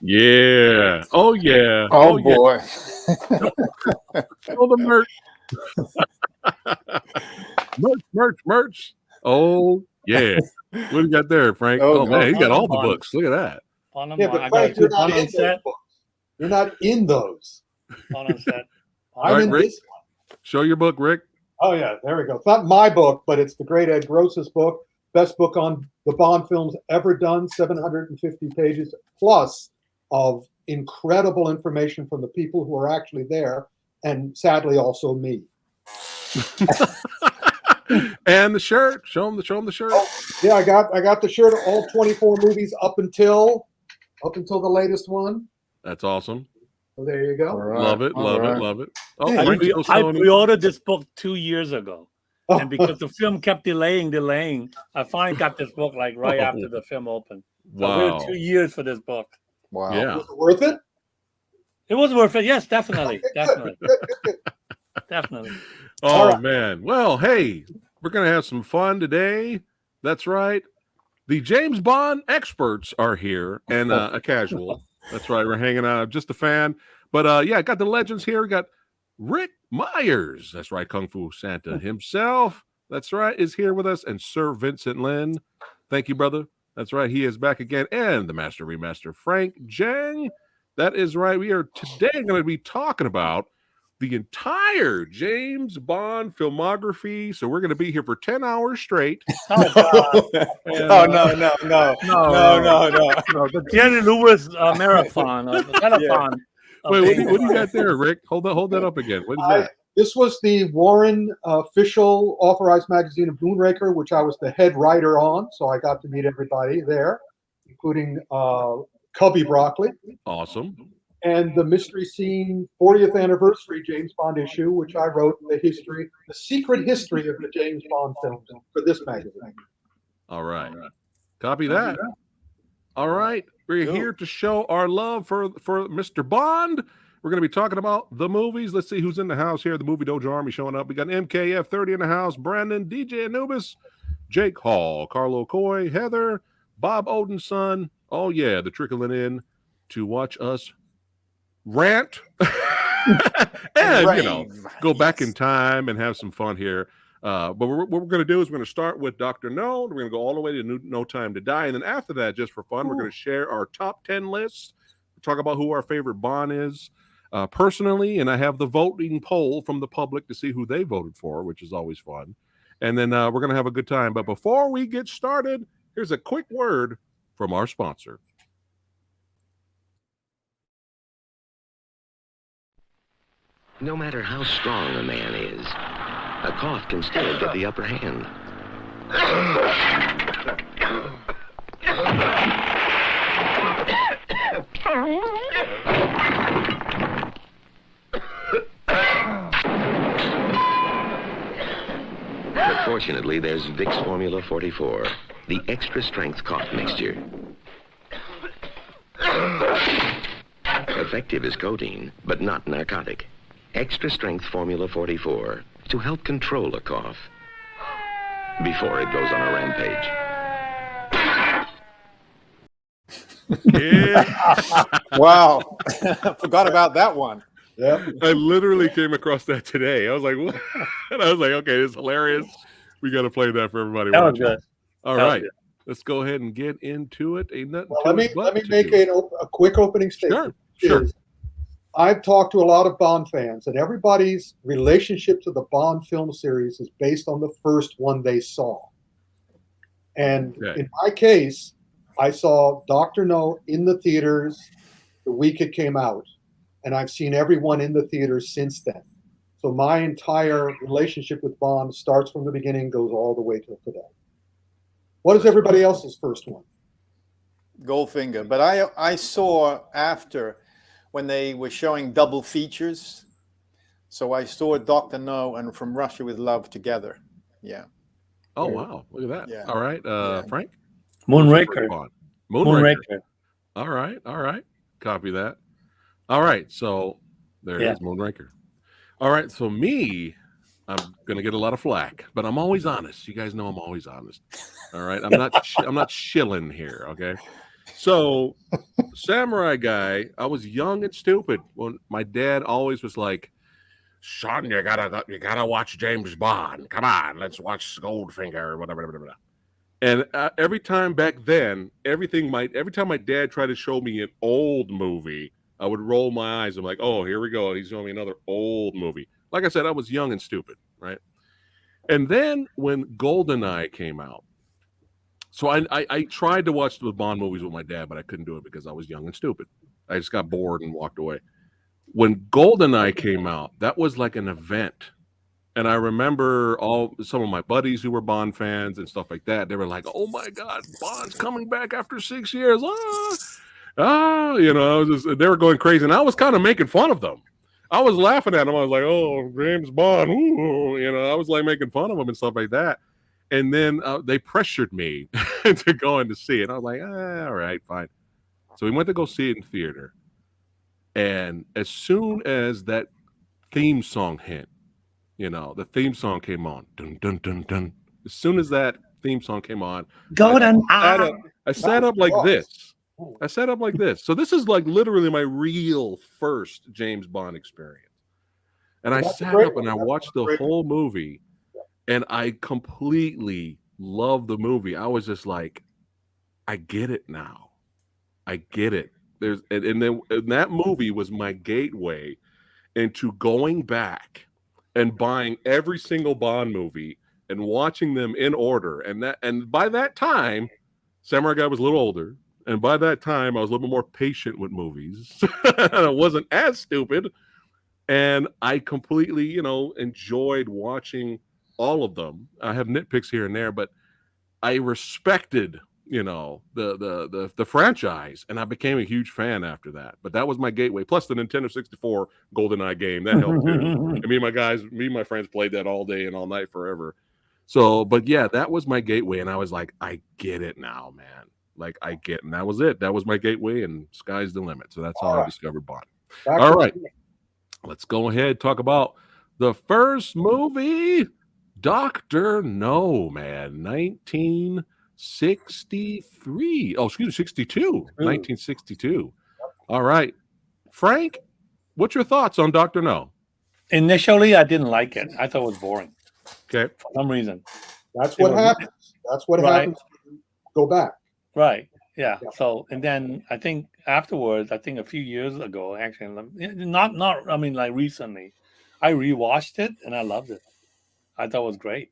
Yeah. Oh yeah. Oh boy. Show the merch. merch. Oh yeah. What do you got there, Frank? Oh man, you got all the books. Look at that. Yeah, but Frank, you're not in those books. You're not in those. I'm in Rick, this one. show your book, Rick. Oh yeah, there we go. It's not my book, but it's the great Ed Gross's book. Best book on the Bond films ever done. 750 pages plus of incredible information from the people who are actually there, and sadly also me. And the shirt. Show them the shirt. Oh, yeah, I got the shirt of all 24 movies up until the latest one. That's awesome. So there you go. Right. Love it. Oh, hey, I pre-ordered this book 2 years ago. And because the film kept delaying, I finally got this book like right after the film opened. So I waited 2 years for this book. Wow. Yeah. Was it worth it? It was worth it. Yes, definitely. Definitely. Oh, right. Man. Well, hey, we're going to have some fun today. That's right. The James Bond experts are here and a casual. That's right. We're hanging out. Just a fan. But yeah, got the legends here. We got Rick Myers. That's right. Kung Fu Santa himself. That's right. Is here with us. And Sir Vincent Lin. Thank you, brother. That's right. He is back again. And the Master Remaster, Frank Jang. That is right. We are today going to be talking about the entire James Bond filmography. So we're going to be here for 10 hours straight. Oh, God. No. The Jerry Lewis marathon. The telethon. Wait, what do you got there, Rick? Hold that up again. What is that? This was the Warren official authorized magazine of Moonraker, which I was the head writer on. So I got to meet everybody there, including Cubby Broccoli. Awesome. And the Mystery Scene 40th anniversary James Bond issue, which I wrote the secret history of the James Bond films for this magazine. All right. Copy that. All right. We're here to show our love for Mr. Bond. We're going to be talking about the movies. Let's see who's in the house here. The Movie Dojo Army showing up. We got MKF 30 in the house. Brandon, DJ Anubis, Jake Hall, Carlo Coy, Heather, Bob Odin's son. Oh, yeah. They're trickling in to watch us rant and go back in time and have some fun here. But what we're going to do is we're going to start with Dr. No. We're going to go all the way to No Time to Die. And then after that, just for fun, we're going to share our top 10 lists, talk about who our favorite Bond is personally. And I have the voting poll from the public to see who they voted for, which is always fun. And then we're going to have a good time. But before we get started, here's a quick word from our sponsor. No matter how strong a man is, a cough can still get the upper hand. But fortunately, there's Vicks Formula 44, the extra strength cough mixture. Effective as codeine, but not narcotic. Extra strength Formula 44 to help control a cough before it goes on a rampage. Yeah. Wow. Forgot about that one. Yeah. I literally came across that today. I was like, what? And I was like, okay, it's hilarious. We got to play that for everybody. That was good. All right. Let's go ahead and get into it. Let me make a quick opening statement. Sure. I've talked to a lot of Bond fans, and everybody's relationship to the Bond film series is based on the first one they saw. And in my case, I saw Dr. No in the theaters the week it came out, and I've seen everyone in the theaters since then. So my entire relationship with Bond starts from the beginning, goes all the way till today. What is everybody else's first one? Goldfinger. But I saw after when they were showing double features. So I saw Dr. No and From Russia with Love together. Yeah. Oh, wow. Look at that. Yeah. All right. Frank? Moonraker. All right. Copy that. All right. So there it is, Moonraker. All right. So me, I'm going to get a lot of flack, but I'm always honest. You guys know I'm always honest. All right. I'm not shilling here. Okay. So Samurai Guy, I was young and stupid when my dad always was like, "Son, you gotta watch James Bond. Come on, let's watch Goldfinger or whatever." And every time back then, every time my dad tried to show me an old movie, I would roll my eyes. I'm like, "Oh, here we go. He's showing me another old movie." Like I said, I was young and stupid, right? And then when GoldenEye came out, so I tried to watch the Bond movies with my dad, but I couldn't do it because I was young and stupid. I just got bored and walked away. When GoldenEye came out, that was like an event. And I remember some of my buddies who were Bond fans and stuff like that. They were like, "Oh my God, Bond's coming back after 6 years!" I was they were going crazy, and I was kind of making fun of them. I was laughing at them. I was like, "Oh, James Bond," I was like making fun of them and stuff like that. And then they pressured me to go in to see it. I was like, all right, fine. So we went to go see it in theater. And as soon as that theme song hit, the theme song came on. Dun, dun, dun, dun. As soon as that theme song came on, I sat up like this. I sat up like this. So this is like literally my real first James Bond experience. And I sat up and I watched the whole movie. And I completely loved the movie. I was just like, I get it now. I get it. And that movie was my gateway into going back and buying every single Bond movie and watching them in order. And by that time, Samurai Guy was a little older. And by that time, I was a little bit more patient with movies. And I wasn't as stupid. And I completely, enjoyed watching all of them. I have nitpicks here and there, but I respected, the franchise, and I became a huge fan after that. But that was my gateway. Plus the Nintendo 64 GoldenEye game that helped too. And me and my friends played that all day and all night forever. So, but yeah, that was my gateway, and I was like, I get it now, man. Like and that was it. That was my gateway, and sky's the limit. So that's how I discovered Bond. All right, let's go ahead talk about the first movie. Dr. No, man, 1963. Oh, excuse me, 62. 1962. All right. Frank, what's your thoughts on Dr. No? Initially, I didn't like it. I thought it was boring. Okay. For some reason. That's what happens. That's what happens when you go back. Right. Yeah. So, and then I think afterwards, a few years ago, actually, recently, I rewatched it and I loved it. I thought it was great.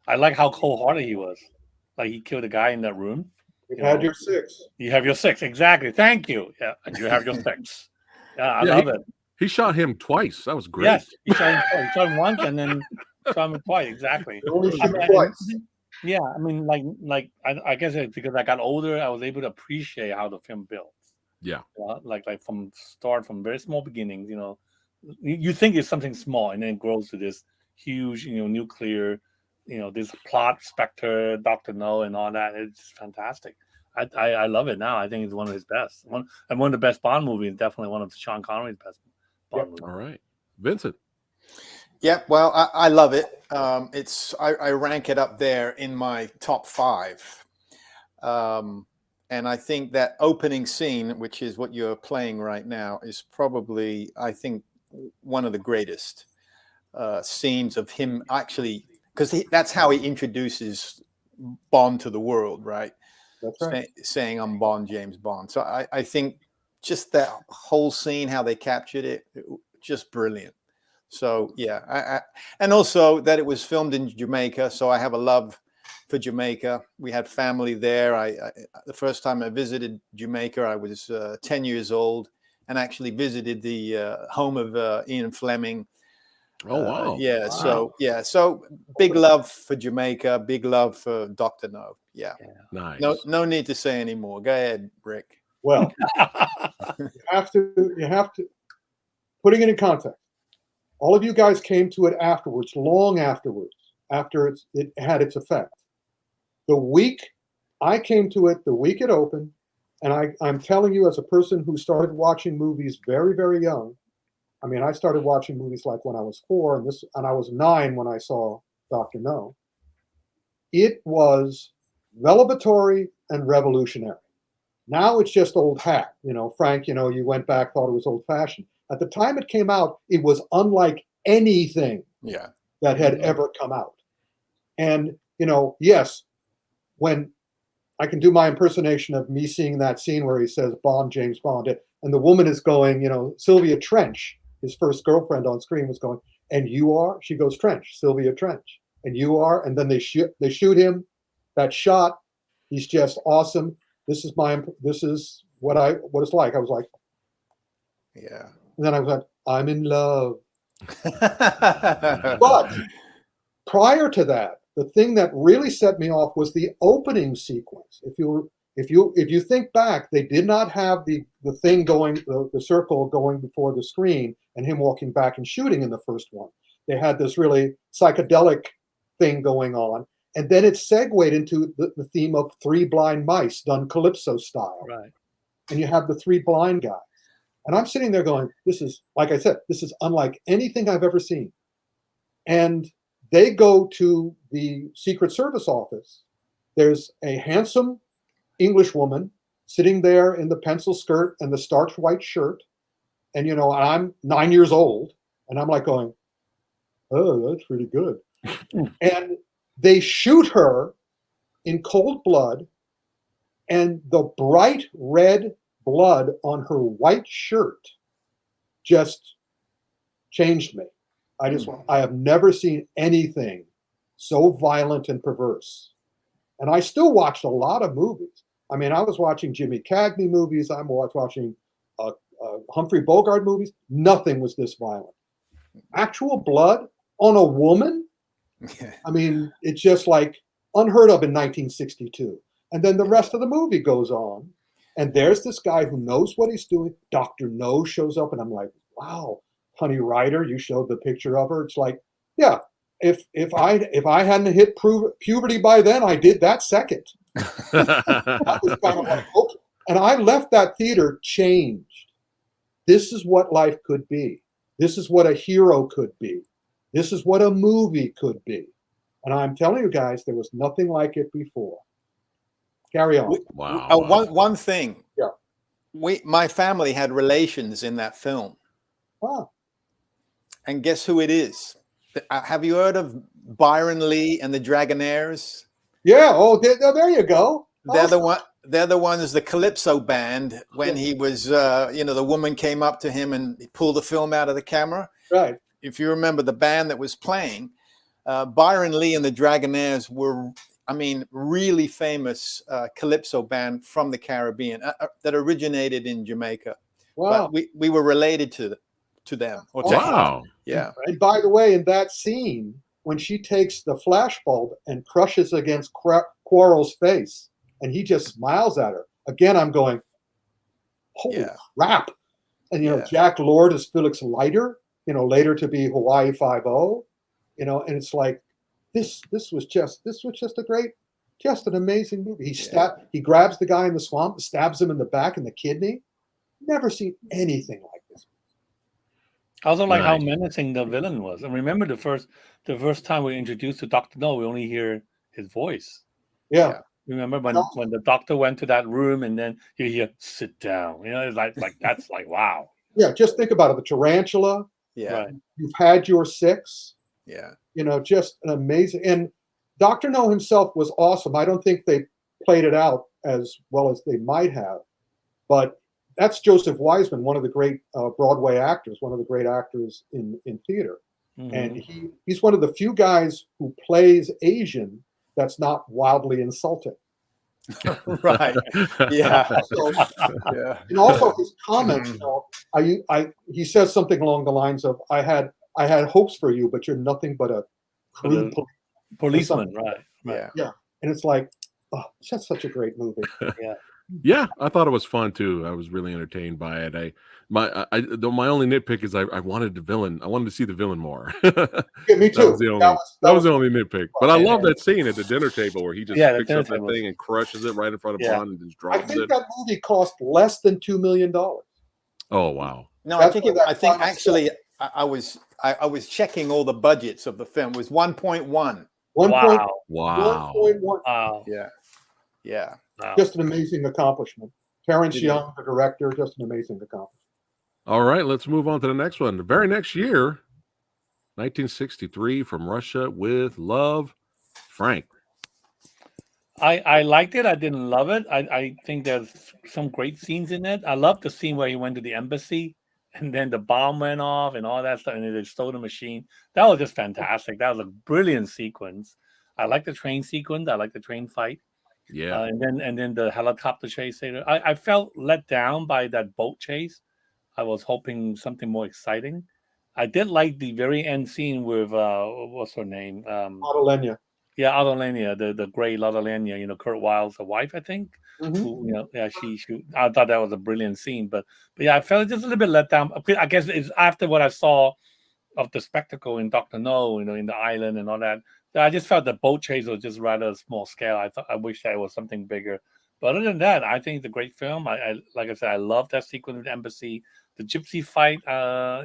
I like how cold-hearted he was. Like he killed a guy in that room. You had your six. You have your six. Exactly. Thank you. Yeah. You have your six. Yeah. I love it. He shot him twice. That was great. Yes. He shot him twice. He shot him once and then shot him twice. Exactly. Only shot him twice. Yeah. I mean, I guess it's because I got older, I was able to appreciate how the film builds. Yeah. Like from very small beginnings, you think it's something small and then it grows to this huge, nuclear, this plot, Spectre, Dr. No, and all that. It's fantastic. I love it now. I think it's one of his best. One of the best Bond movies. Definitely one of Sean Connery's best Bond movies. All right, Vincent. Yeah, well, I love it. I rank it up there in my top 5. And I think that opening scene, which is what you're playing right now, is probably, I think, one of the greatest scenes of him actually, because that's how he introduces Bond to the world, right? That's right. Saying I'm Bond, James Bond. So I think just that whole scene, how they captured it, just brilliant. So yeah, and also that it was filmed in Jamaica, so I have a love for Jamaica. We had family there. The first time I visited Jamaica, I was 10 years old, and actually visited the home of Ian Fleming. Oh wow! Wow. So big love for Jamaica, big love for Dr. No. Yeah. Nice. No need to say any more. Go ahead, Rick. Well, you have to putting it in context. All of you guys came to it afterwards, long afterwards, after it had its effect. The week I came to it, the week it opened, and I'm telling you, as a person who started watching movies very, very young. I mean, I started watching movies like when I was 4, and I was 9 when I saw Dr. No. It was revelatory and revolutionary. Now it's just old hat. Frank, you went back, thought it was old fashioned. At the time it came out, it was unlike anything that had ever come out. And, yes, when I can do my impersonation of me seeing that scene where he says Bond, James Bond, and the woman is going, Sylvia Trench, his first girlfriend on screen, was going, and you are? She goes, Trench, Sylvia Trench. And you are? And then they shoot him. That shot, he's just awesome. This is what it's like. I was like, yeah. And then I was like, I'm in love. But prior to that, the thing that really set me off was the opening sequence. If you think back, they did not have the thing going, the circle going before the screen and him walking back and shooting in the first one. They had this really psychedelic thing going on. And then it segued into the theme of three blind mice done Calypso style. Right. And you have the three blind guys. And I'm sitting there going, this is, like I said, this is unlike anything I've ever seen. And they go to the Secret Service office. There's a handsome English woman sitting there in the pencil skirt and the starched white shirt. And, I'm 9 years old. And I'm like going, oh, that's pretty good. And they shoot her in cold blood. And the bright red blood on her white shirt just changed me. I have never seen anything so violent and perverse. And I still watched a lot of movies. I mean, I was watching Jimmy Cagney movies. I was watching Humphrey Bogart movies. Nothing was this violent. Actual blood on a woman? I mean, it's just like unheard of in 1962. And then the rest of the movie goes on. And there's this guy who knows what he's doing. Dr. No shows up, and I'm like, wow, Honey Ryder, you showed the picture of her. It's like, yeah, if I hadn't hit puberty by then, I did that second. I was kind of like, okay. And I left that theater changed. This is what life could be. This is what a hero could be. This is what a movie could be. And I'm telling you guys, there was nothing like it before. Carry on. Wow. One thing. Yeah. My family had relations in that film. Wow. And guess who it is? Have you heard of Byron Lee and the Dragonaires? Yeah. Oh, there you go. They're the ones, the Calypso band, when he was, the woman came up to him and he pulled the film out of the camera. Right. If you remember the band that was playing, Byron Lee and the Dragonaires were, really famous Calypso band from the Caribbean that originated in Jamaica. Wow. But we were related to them. Or to Wow. him. Yeah. And by the way, in that scene, when she takes the flashbulb and crushes against Quarrel's face, and he just smiles at her. Again, I'm going, holy crap. And, Jack Lord is Felix Leiter, later to be Hawaii Five-0, and it's like, this was just an amazing movie. He grabs the guy in the swamp, stabs him in the back in the kidney. Never seen anything like this. I also like how menacing the villain was. And remember the first time we were introduced to Dr. No, we only hear his voice. Yeah. Remember when the doctor went to that room and then you hear sit down. It's like that's like wow. Yeah, just think about it. The tarantula. Yeah. Right. You've had your six. Yeah. Just an amazing. And Dr. No himself was awesome. I don't think they played it out as well as they might have. But that's Joseph Wiseman, one of the great Broadway actors, one of the great actors in theater. Mm-hmm. And he's one of the few guys who plays Asian that's not wildly insulting. Right. Yeah. And also his comments, he says something along the lines of, I had hopes for you, but you're nothing but a crude policeman. Right. Yeah. And it's like, oh, that's such a great movie. Yeah. Yeah, I thought it was fun too. I was really entertained by it. My only nitpick is I wanted the villain. I wanted to see the villain more. Yeah, me too. That was the only nitpick. But I love that scene at the dinner table where he just picks up that thing and crushes it right in front of Bond and just drops it. I think that movie cost less than $2 million. Oh wow! No, I think actually I was checking all the budgets of the film. It was 1.1. Wow! 1.1. Wow! Yeah. Just an amazing accomplishment. Terrence It Young, the director, just an amazing accomplishment. All right, let's move on to the next one. The very next year, 1963, From Russia with Love, Frank. I liked it. I didn't love it. I think there's some great scenes in it. I love the scene where he went to the embassy and then the bomb went off and all that stuff, and they stole the machine. That was just fantastic. That was a brilliant sequence. I like the train sequence. I like the train fight. Yeah. And then the helicopter chase later. I felt let down by that boat chase. I was hoping something more exciting. I did like the very end scene with what's her name? Adelenia. Yeah, Adelenia, the great Adelenia, Kurt Wild's wife, I think. Mhm. Who, yeah, she I thought that was a brilliant scene, but yeah, I felt just a little bit let down. I guess it's after what I saw of the spectacle in Doctor No, in the island and all that. I just felt the boat chase was just rather small scale. I wish that it was something bigger. But other than that, I think it's a great film. I like I said, I love that sequence with the embassy, the gypsy fight. That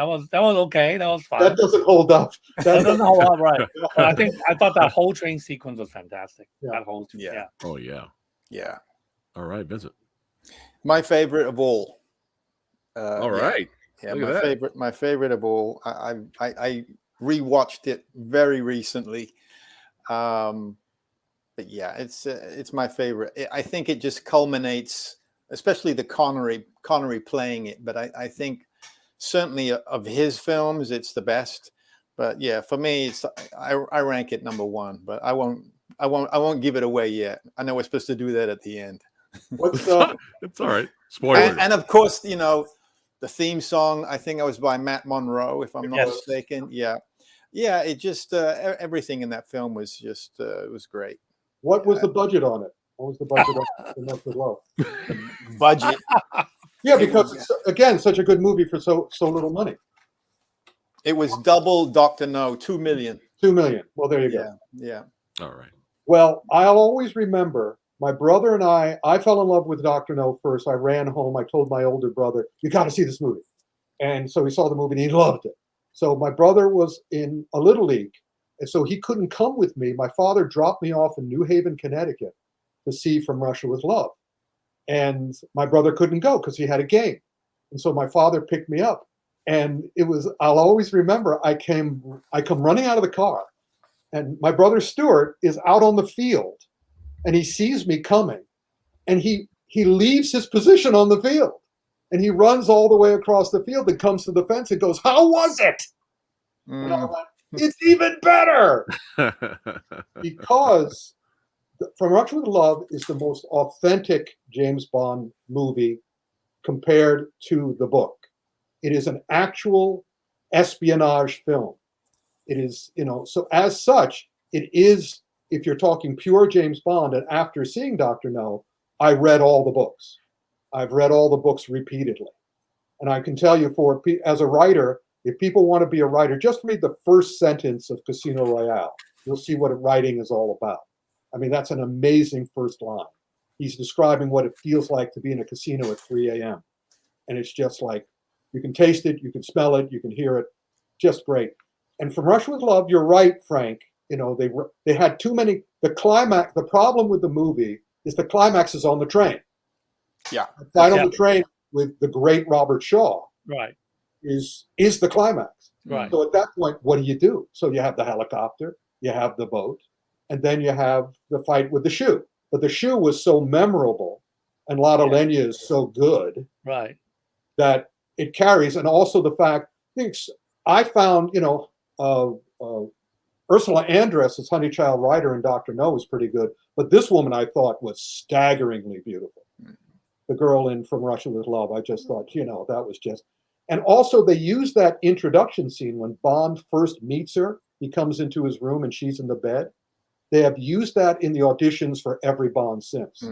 was okay. That was fun. That doesn't hold up. That doesn't hold up, right? But I thought that whole train sequence was fantastic. Yeah. That whole Yeah. yeah. Oh, yeah. Yeah. All right, Vincent. My favorite of all. All right. Yeah, Look at that. my favorite of all. I rewatched it very recently. But yeah, it's my favorite. I think it just culminates, especially the Connery playing it. But I think certainly of his films, it's the best. But yeah, for me, I rank it number one. But I won't give it away yet. I know we're supposed to do that at the end. What's It's all right. Spoilers. And of course, the theme song, I think it was by Matt Monroe, if I'm not mistaken. Yeah. Yeah, it just everything in that film was just it was great. What was the budget on it? What was the budget on From Russia with Love? Budget. Yeah, because it's, again, such a good movie for so little money. It was double Dr. No, 2 million. 2 million. Well, there you go. Yeah. All right. Well, I'll always remember my brother and I fell in love with Dr. No first. I ran home. I told my older brother, you got to see this movie. And so he saw the movie and he loved it. So my brother was in a little league. And so he couldn't come with me. My father dropped me off in New Haven, Connecticut to see From Russia with Love. And my brother couldn't go because he had a game. And so my father picked me up. And I'll always remember, I come running out of the car. And my brother Stuart is out on the field. And he sees me coming. And he leaves his position on the field. And he runs all the way across the field and comes to the fence and goes, how was it? And I went, it's even better. Because From Russia with Love is the most authentic James Bond movie compared to the book. It is an actual espionage film. It is, so as such, it is, if you're talking pure James Bond, and after seeing Dr. No, I read all the books. I've read all the books repeatedly. And I can tell you, as a writer, if people want to be a writer, just read the first sentence of Casino Royale. You'll see what writing is all about. I mean, that's an amazing first line. He's describing what it feels like to be in a casino at 3 a.m. And it's just like, you can taste it, you can smell it, you can hear it. Just great. And From Russia with Love, you're right, Frank. They had too many. The climax, the problem with the movie is the climax is on the train. Yeah. The fight on the train with the great Robert Shaw. Right. Is the climax. Right. So at that point, what do? So you have the helicopter, you have the boat, and then you have the fight with the shoe. But the shoe was so memorable, and Lotte Lenya is so good, right, that it carries. And also the fact, I found, Ursula Andress as Honeychild Ryder in Dr. No was pretty good, but this woman I thought was staggeringly beautiful. The girl in From Russia with Love, I just thought, that was just. And also they use that introduction scene when Bond first meets her. He comes into his room and she's in the bed. They have used that in the auditions for every Bond since.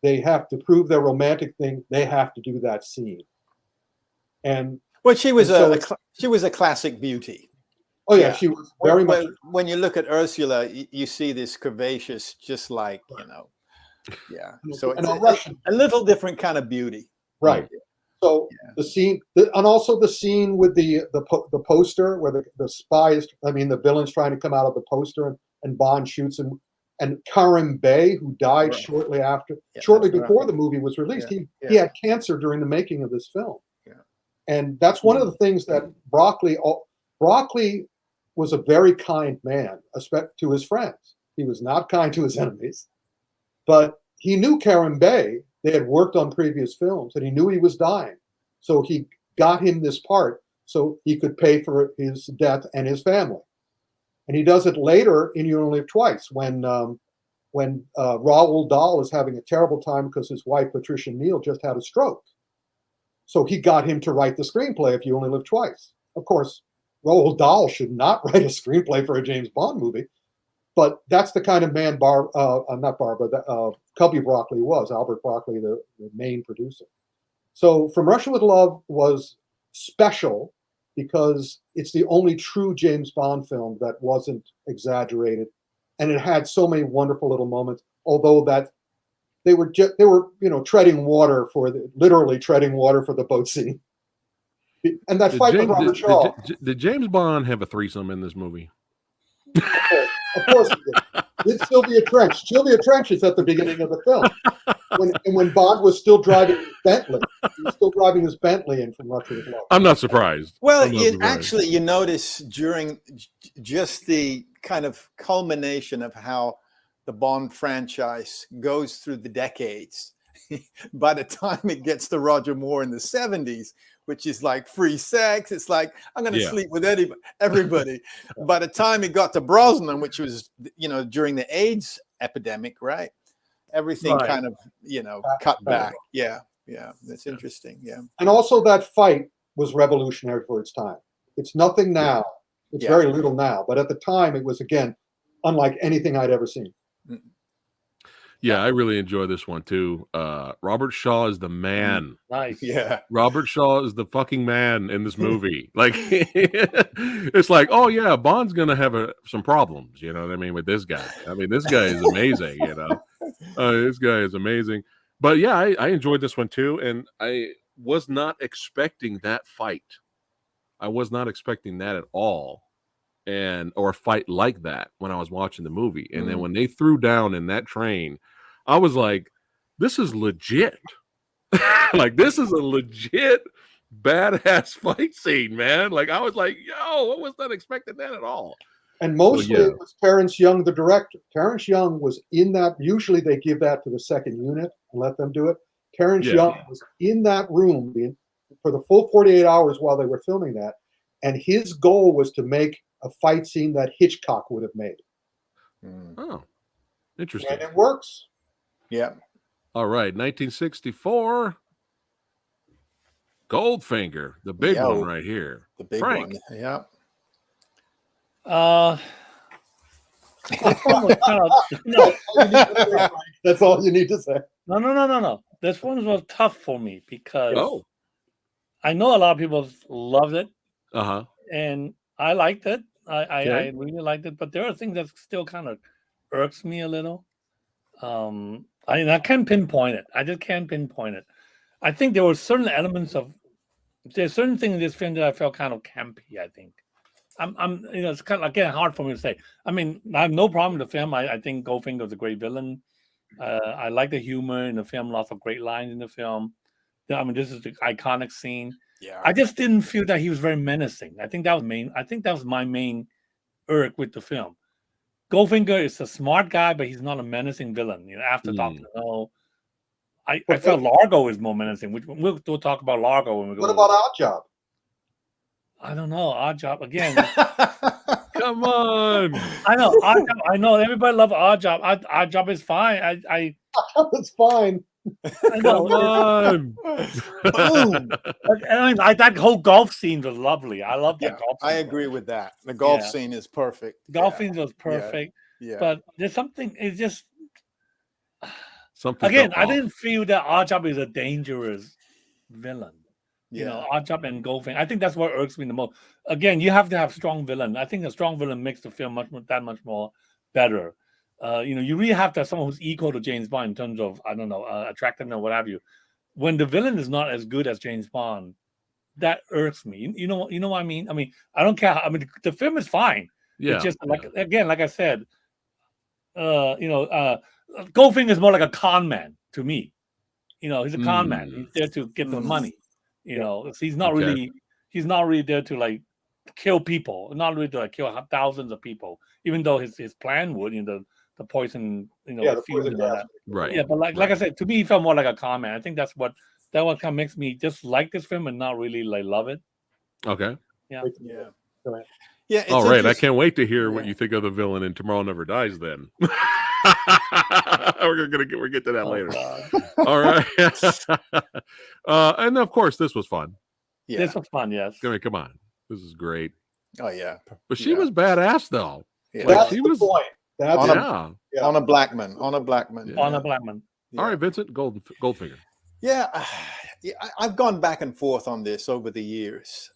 They have to prove their romantic thing. They have to do that scene. And well, she was a classic beauty. Oh yeah, she was very much. When you look at Ursula, you see this curvaceous, just like yeah. So it's a little different kind of beauty, right? So the scene, and also the scene with the poster where the spy is, the villain's trying to come out of the poster, and Bond shoots him. and Karim Bey, who died Right. shortly after, Yeah, shortly that's right. before the movie was released. Yeah, He had cancer during the making of this film. Yeah. And that's one of the things that Broccoli was a very kind man, especially to his friends. He was not kind to his enemies, but he knew Karim Bey. They had worked on previous films, and he knew he was dying. So he got him this part so he could pay for his death and his family. And he does it later in You Only Live Twice when Raoul Dahl is having a terrible time because his wife, Patricia Neal, just had a stroke. So he got him to write the screenplay of You Only Live Twice. Of course, Roald Dahl should not write a screenplay for a James Bond movie, but that's the kind of man Cubby Broccoli was, Albert Broccoli, the main producer. So From Russia with Love was special because it's the only true James Bond film that wasn't exaggerated, and it had so many wonderful little moments, although that they were treading water literally treading water for the boat scene. And that fight with Robert Shaw. Did James Bond have a threesome in this movie? Of course he did. With Sylvia Trench. Sylvia Trench is at the beginning of the film. When Bond was still driving his Bentley. He was still driving his Bentley in From Russia with Love. I'm not surprised. Well, actually, you notice during just the kind of culmination of how the Bond franchise goes through the decades, by the time it gets to Roger Moore in the 70s, which is like free sex, it's like, I'm going to sleep with everybody. By the time it got to Brosnan, which was, during the AIDS epidemic, right? Everything kind of, cut back. Yeah. That's interesting. Yeah. And also that fight was revolutionary for its time. It's nothing now. It's very little now. But at the time, it was, again, unlike anything I'd ever seen. Yeah, I really enjoy this one too. Robert Shaw is the man. Nice. Yeah. Robert Shaw is the fucking man in this movie. Like, it's like, oh yeah, Bond's gonna have some problems. You know what I mean with this guy. I mean, this guy is amazing. This guy is amazing. But yeah, I enjoyed this one too, and I was not expecting that fight. I was not expecting that at all. Or a fight like that when I was watching the movie. And then when they threw down in that train, I was like, this is legit. Like, this is a legit badass fight scene, man. Like, I was like, yo, I was not expecting that at all. And mostly it was Terrence Young, the director. Terrence Young was in that. Usually they give that to the second unit and let them do it. Terrence Young was in that room for the full 48 hours while they were filming that. And his goal was to make a fight scene that Hitchcock would have made. Oh, interesting. And it works. Yeah. All right, 1964. Goldfinger, the big one right here. The big Frank. one. Yeah. That's all you need to say. No. This one was tough for me because I know a lot of people loved it. And I liked it. I really liked it, but there are things that still kind of irks me a little. I can't pinpoint it. I just can't pinpoint it. I think there were certain there's certain things in this film that I felt kind of campy. I think it's kind of again hard for me to say. I mean, I have no problem with the film. I think Goldfinger was a great villain. I like the humor in the film. Lots of great lines in the film. I mean, this is the iconic scene. Yeah. I just didn't feel that he was very menacing. I think that was my main irk with the film. Goldfinger is a smart guy, but he's not a menacing villain. After Dr. No, I felt Largo is more menacing. We'll talk about Largo when we go. What about Oddjob? I don't know. Oddjob again. Come on. I know. Oddjob, I know everybody loves Oddjob. Oddjob is fine. It's fine. I know. Come on. Boom. I mean, that whole golf scene was lovely. I love that golf scene. I agree with that. The golf scene is perfect. The golf scene was perfect. Yeah. But there's something, it's just something. Again, I didn't feel that Oddjob is a dangerous villain. Oddjob and Goldfinger. I think that's what irks me the most. Again, you have to have strong villain. I think a strong villain makes the film that much more better. You really have to have someone who's equal to James Bond in terms of, attractiveness or what have you. When the villain is not as good as James Bond, that irks me. You know what I mean? I mean, I don't care. I mean, the film is fine. Yeah. It's just like I said, Goldfinger is more like a con man to me. He's a con man. He's there to get the money. He's not really there to like kill people. Not really to like kill thousands of people. Even though his plan would, the poison, the fumes poison and all gas. that. Right. Yeah, but like I said, to me, he felt more like a con man. I think that one kind of makes me just like this film and not really like love it. Okay. Yeah. Go ahead. Yeah. It's All right. I interest- can't wait to hear what you think of the villain in Tomorrow Never Dies. Then we'll get to that later. All right. And of course, this was fun. Yeah. This was fun. Yes. I mean, come on, this is great. Oh yeah. But she was badass though. Yeah. That's she the was point. That's on a Blackman. On a Blackman. Yeah. On a Blackman. Yeah. All right, Vincent Goldfinger. Yeah, I've gone back and forth on this over the years.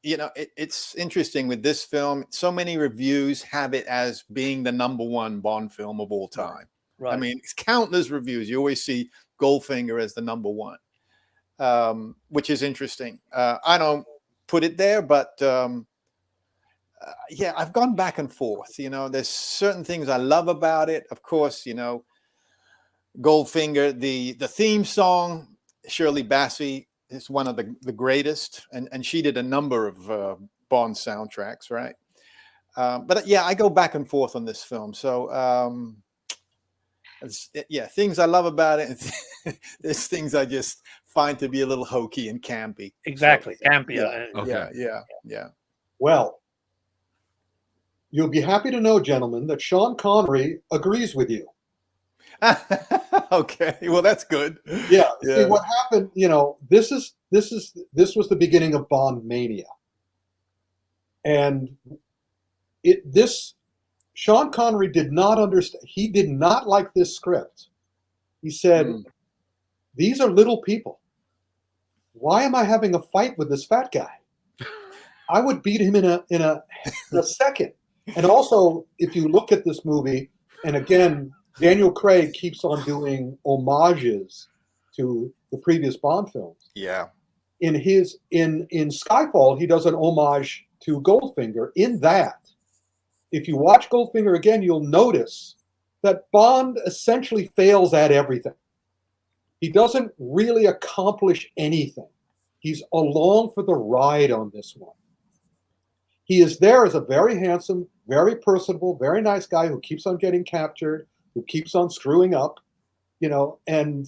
It's interesting with this film. So many reviews have it as being the #1 Bond film of all time. Right. I mean, it's countless reviews. You always see Goldfinger as the #1, which is interesting. I don't put it there, but yeah, I've gone back and forth. There's certain things I love about it. Of course, Goldfinger, the theme song, Shirley Bassey is one of the greatest, and she did a number of Bond soundtracks, right? But yeah, I go back and forth on this film. So things I love about it, and there's things I just find to be a little hokey and campy. Exactly, So, campy. Yeah. Well, you'll be happy to know, gentlemen, that Sean Connery agrees with you. Okay, well that's good. Yeah. See what happened. This was the beginning of Bond mania, and Sean Connery did not understand. He did not like this script. He said, "These are little people. Why am I having a fight with this fat guy? I would beat him in a second." And also, if you look at this movie, and again, Daniel Craig keeps on doing homages to the previous Bond films. Yeah. In Skyfall, he does an homage to Goldfinger. In that, if you watch Goldfinger again, you'll notice that Bond essentially fails at everything. He doesn't really accomplish anything. He's along for the ride on this one. He is there as a very handsome, very personable, very nice guy who keeps on getting captured, who keeps on screwing up, and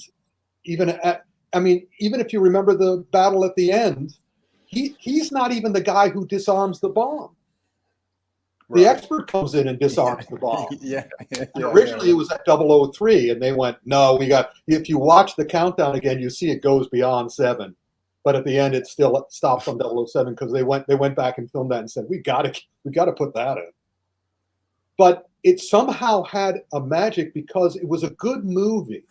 even if you remember the battle at the end, he's not even the guy who disarms the bomb. Right. The expert comes in and disarms the bomb. Originally it was at 003, and they went, no, if you watch the countdown again, you see it goes beyond 7. But at the end, it still stops on 007 because they went back and filmed that and said, we got to put that in. But it somehow had a magic because it was a good movie.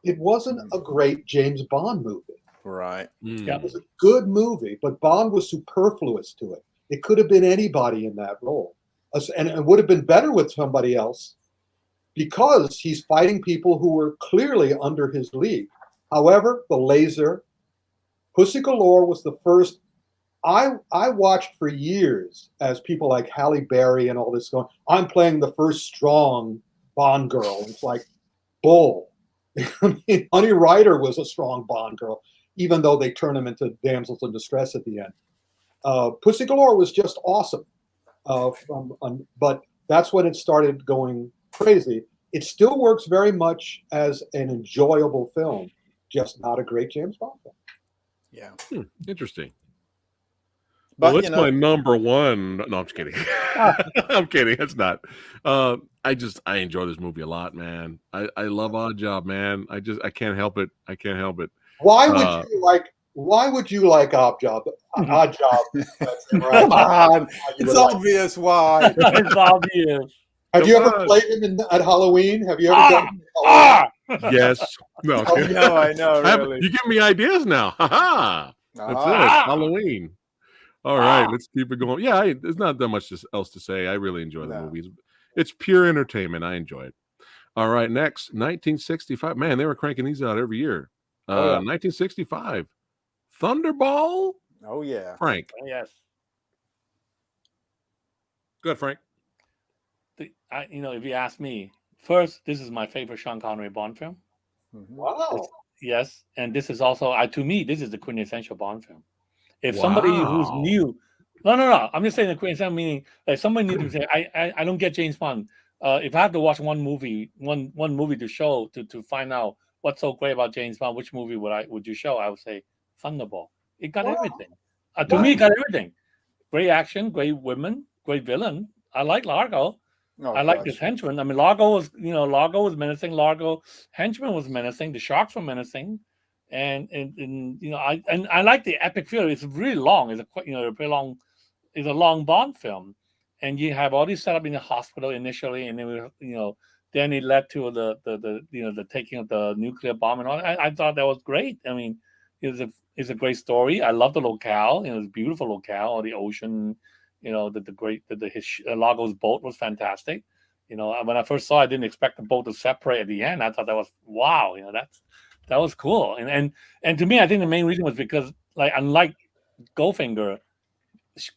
It wasn't a great James Bond movie. Right. Yeah. It was a good movie, but Bond was superfluous to it. It could have been anybody in that role. And it would have been better with somebody else because he's fighting people who were clearly under his league. However, the laser, Pussy Galore was the first. I watched for years as people like Halle Berry and all this going, I'm playing the first strong Bond girl. It's like, bull. I mean, Honey Ryder was a strong Bond girl, even though they turned him into damsels in distress at the end. Pussy Galore was just awesome. But that's when it started going crazy. It still works very much as an enjoyable film, just not a great James Bond film. Yeah. Interesting. But, well, it's my #1. No, I'm just kidding. I'm kidding. It's not. I enjoy this movie a lot, man. I love Odd Job, man. I can't help it. Why would you like Odd Job? Odd Job. Come on. It's obvious why. It's obvious. Have you ever played him at Halloween? Have you ever done Yes. No. I know. Really. You give me ideas now. Ha. That's it. Halloween. All right, let's keep it going. Yeah, there's not that much else to say. I really enjoy the movies. It's pure entertainment. I enjoy it. All right, next, 1965. Man, they were cranking these out every year. 1965. Thunderball? Oh, yeah. Frank. Yes. Go ahead, Frank. If you ask me, First, this is my favorite Sean Connery Bond film. Wow. Yes, and this is also, to me, this is the quintessential Bond film. If somebody who's Wow. new, no, I'm just saying the quintessential meaning like somebody needs to say, I don't get James Bond. If I have to watch one movie to show to find out what's so great about James Bond, which movie would you show? I would say Thunderball. It got Wow. everything. To me, it got everything. Great action, great women, great villain. I like Largo. Oh, I like God. this henchman. I mean, Largo was menacing. Largo henchman was menacing. The sharks were menacing, and I like the epic feel. It's really long. It's a pretty long. It's a long Bond film, and you have all these set up in the hospital initially, and then then it led to the taking of the nuclear bomb and all. I thought that was great. I mean, it's a great story. I love the locale. It's a beautiful locale, or the ocean. Largo's boat was fantastic. When I first saw it, I didn't expect the boat to separate at the end. I thought that was wow. That was cool. And to me, I think the main reason was because, like, unlike Goldfinger,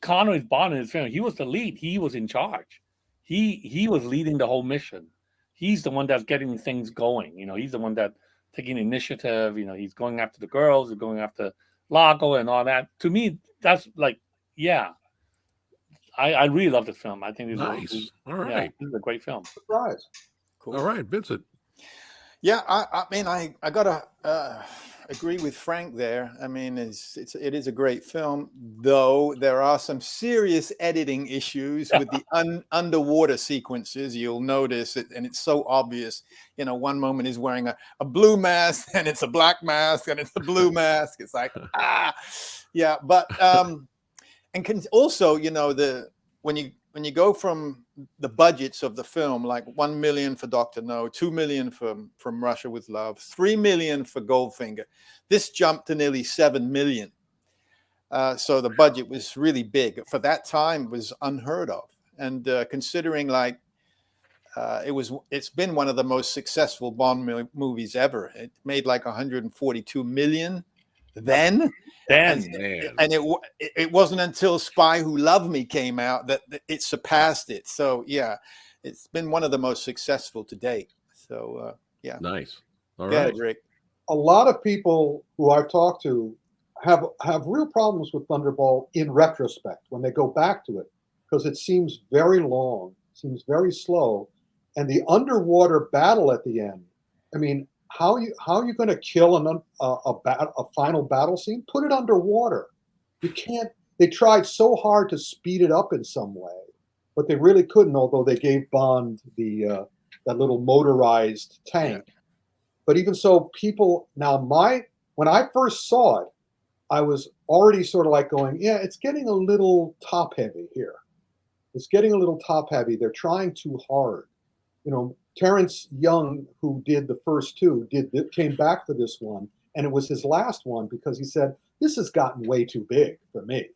Connery's Bond in his film, he was the lead. He was in charge. He was leading the whole mission. He's the one that's getting things going. He's the one that taking initiative. He's going after the girls, he's going after Largo and all that. To me, that's like, yeah. I really love this film. I think this Nice. All right. this is a great film. Surprise. Cool. All right, Vincent. Yeah, I mean, I gotta agree with Frank there. I mean, it is a great film, though there are some serious editing issues with the underwater sequences. You'll notice it, and it's so obvious. One moment he's wearing a blue mask, and it's a black mask, and it's a blue mask. It's like yeah, but and also, when you go from the budgets of the film, like 1 million for Dr. No, 2 million from Russia with Love, 3 million for Goldfinger, this jumped to nearly 7 million. So the budget was really big. For that time, it was unheard of. And considering it's been one of the most successful Bond movies ever. It made like 142 million then. And it wasn't until Spy Who Loved Me came out that it surpassed it. So yeah, it's been one of the most successful to date. So yeah. Nice. All Go right, ahead, Rick. A lot of people who I've talked to have real problems with Thunderball in retrospect when they go back to it, because it seems very long, seems very slow, and the underwater battle at the end. I mean, how are you going to kill a final battle scene? Put it underwater. You can't. They tried so hard to speed it up in some way, but they really couldn't. Although they gave Bond that little motorized tank. Yeah. But even so, people now when I first saw it, I was already sort of like going, yeah, it's getting a little top heavy here. It's getting a little top heavy. They're trying too hard. Terrence Young, who did the first two, came back for this one, and it was his last one because he said, this has gotten way too big for me.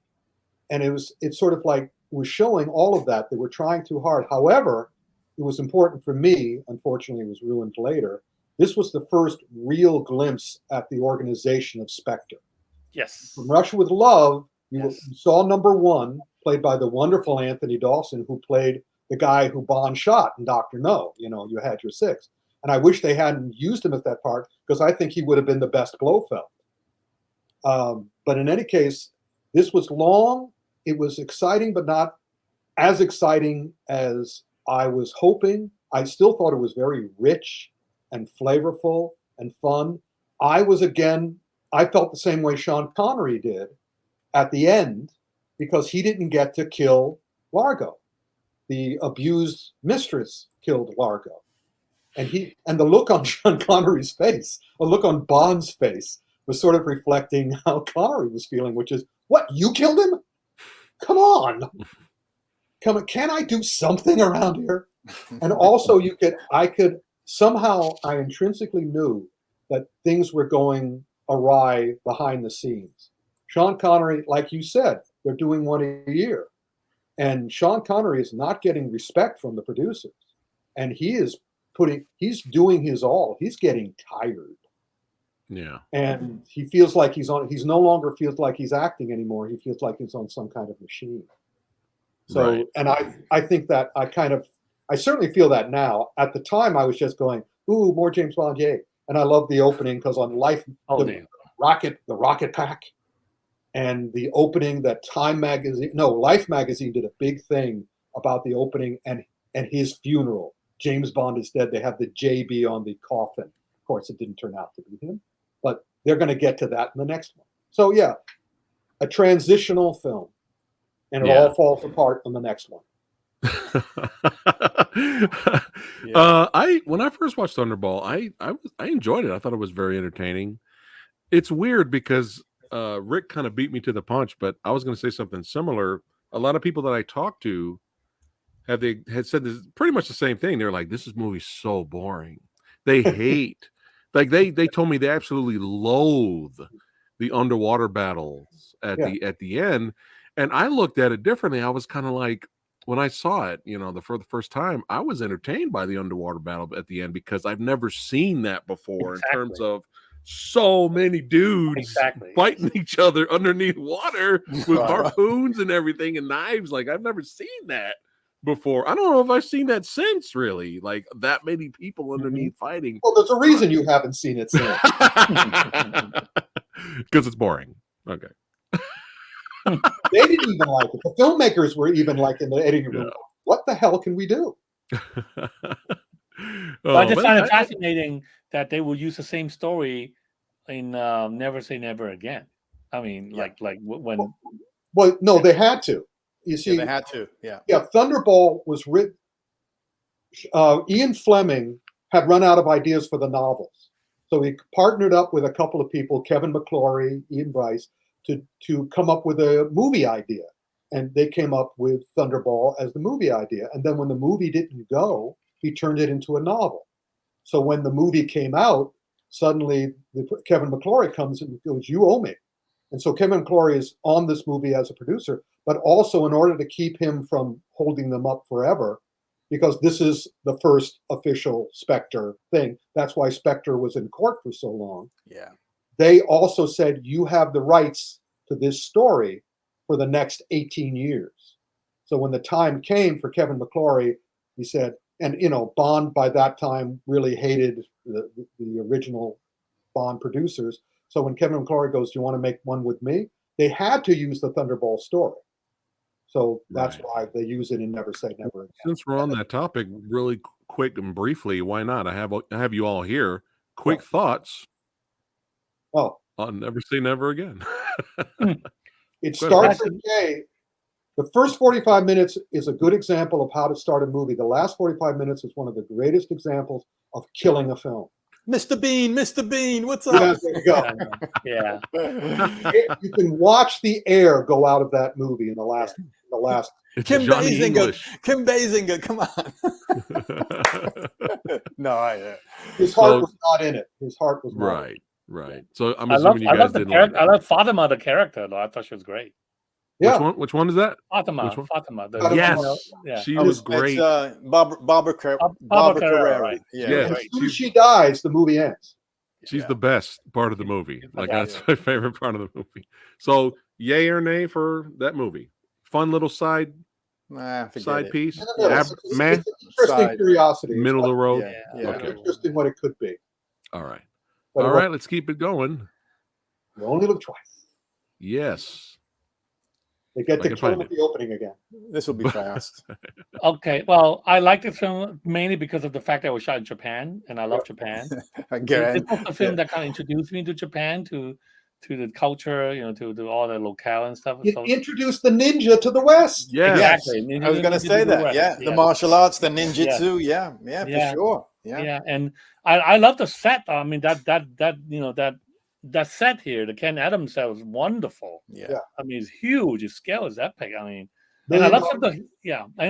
And it's sort of like, it was showing all of that. They were trying too hard. However, it was important for me, unfortunately it was ruined later. This was the first real glimpse at the organization of Spectre. Yes. From Russia with Love, you saw number one, played by the wonderful Anthony Dawson, who played the guy who Bond shot in Dr. No. You had your six. And I wish they hadn't used him at that part, because I think he would have been the best Blofeld. But in any case, this was long. It was exciting, but not as exciting as I was hoping. I still thought it was very rich and flavorful and fun. I felt the same way Sean Connery did at the end, because he didn't get to kill Largo. The abused mistress killed Largo. And the look on Sean Connery's face, a look on Bond's face, was sort of reflecting how Connery was feeling, which is, what, you killed him? Come on. Can I do something around here? And also I intrinsically knew that things were going awry behind the scenes. Sean Connery, like you said, they're doing one a year. And Sean Connery is not getting respect from the producers. And he's doing his all. He's getting tired. Yeah. And he feels like he's no longer feels like he's acting anymore. He feels like he's on some kind of machine. So, right. And I think that I kind of I certainly feel that now. At the time, I was just going, "Ooh, more James Bond, yay!" And I love the opening because on Life, the rocket pack, and the opening that Life magazine did a big thing about the opening and his funeral. James Bond is dead. They have the JB on the coffin. Of course, it didn't turn out to be him, but they're going to get to that in the next one. So yeah, a transitional film, and it all falls apart on the next one. When I first watched Thunderball, I enjoyed it. I thought it was very entertaining. It's weird because Rick kind of beat me to the punch, but I was going to say something similar. A lot of people that I talked to had said this pretty much the same thing. They're like, "This movie's so boring." They hate, like they told me they absolutely loathe the underwater battles at the end, and I looked at it differently. I was kind of like, when I saw it, for the first time, I was entertained by the underwater battle at the end because I've never seen that before in terms of so many dudes fighting each other underneath water with harpoons and everything and knives. Like, I've never seen that before. I don't know if I've seen that since, really. Like, that many people underneath fighting. Well, there's a reason you haven't seen it since. Because it's boring. Okay. They didn't even like it. The filmmakers were even like in the editing room. What the hell can we do? I just find it fascinating that they will use the same story in Never Say Never Again. I mean, like when. Well, no, they had to. You see, they had to. Yeah. Yeah, Thunderball was written. Ian Fleming had run out of ideas for the novels, so he partnered up with a couple of people, Kevin McClory, Ian Bryce, to come up with a movie idea. And they came up with Thunderball as the movie idea. And then when the movie didn't go, he turned it into a novel. So when the movie came out, suddenly Kevin McClory comes and goes, "You owe me." And so Kevin McClory is on this movie as a producer, but also in order to keep him from holding them up forever, because this is the first official Spectre thing. That's why Spectre was in court for so long. Yeah. They also said, "You have the rights to this story for the next 18 years. So when the time came for Kevin McClory, he said, and Bond by that time really hated the original Bond producers. So when Kevin McClory goes, "Do you want to make one with me?" They had to use the Thunderball story. So that's why they use it in Never Say Never Again. Since we're on that topic, really quick and briefly, why not? I have you all here. Quick thoughts. Oh, I'll Never Say Never Again. It starts okay. The first 45 minutes is a good example of how to start a movie. The last 45 minutes is one of the greatest examples of killing a film. Mr. Bean, what's up? Yeah, there you go. Yeah. You can watch the air go out of that movie in the last. Kim Basinger, come on. No, his heart was not in it. His heart was not right. So I'm assuming you guys didn't like it. I love Fatima, the character, though. I thought she was great. Yeah. Which one is that? Fatima. Yes. Yeah. She was great. Barbara Carrera. Right? Yeah. As soon as she dies, the movie ends. She's the best part of the movie. Like, that's my favorite part of the movie. So, yay or nay for that movie? Fun little side piece. It's an interesting curiosity. Middle of the road. Yeah. Okay. Interesting what it could be. All right. All right. Let's keep it going. You only look twice. Yes. They get to kill him at the opening again. This will be fast. Okay. Well, I like the film mainly because of the fact that it was shot in Japan, and I love Japan. Again, this was a film that kind of introduced me to Japan, to the culture, to all the locale and stuff. It introduced the ninja to the West. Yeah, exactly. I was going to say that. Yeah, the martial arts, the ninjutsu. Yeah, for sure. Yeah, and I love the set. I mean, that set here, the Ken Adams set was wonderful. Yeah. I mean, it's huge. Its scale is epic. I mean, and I love and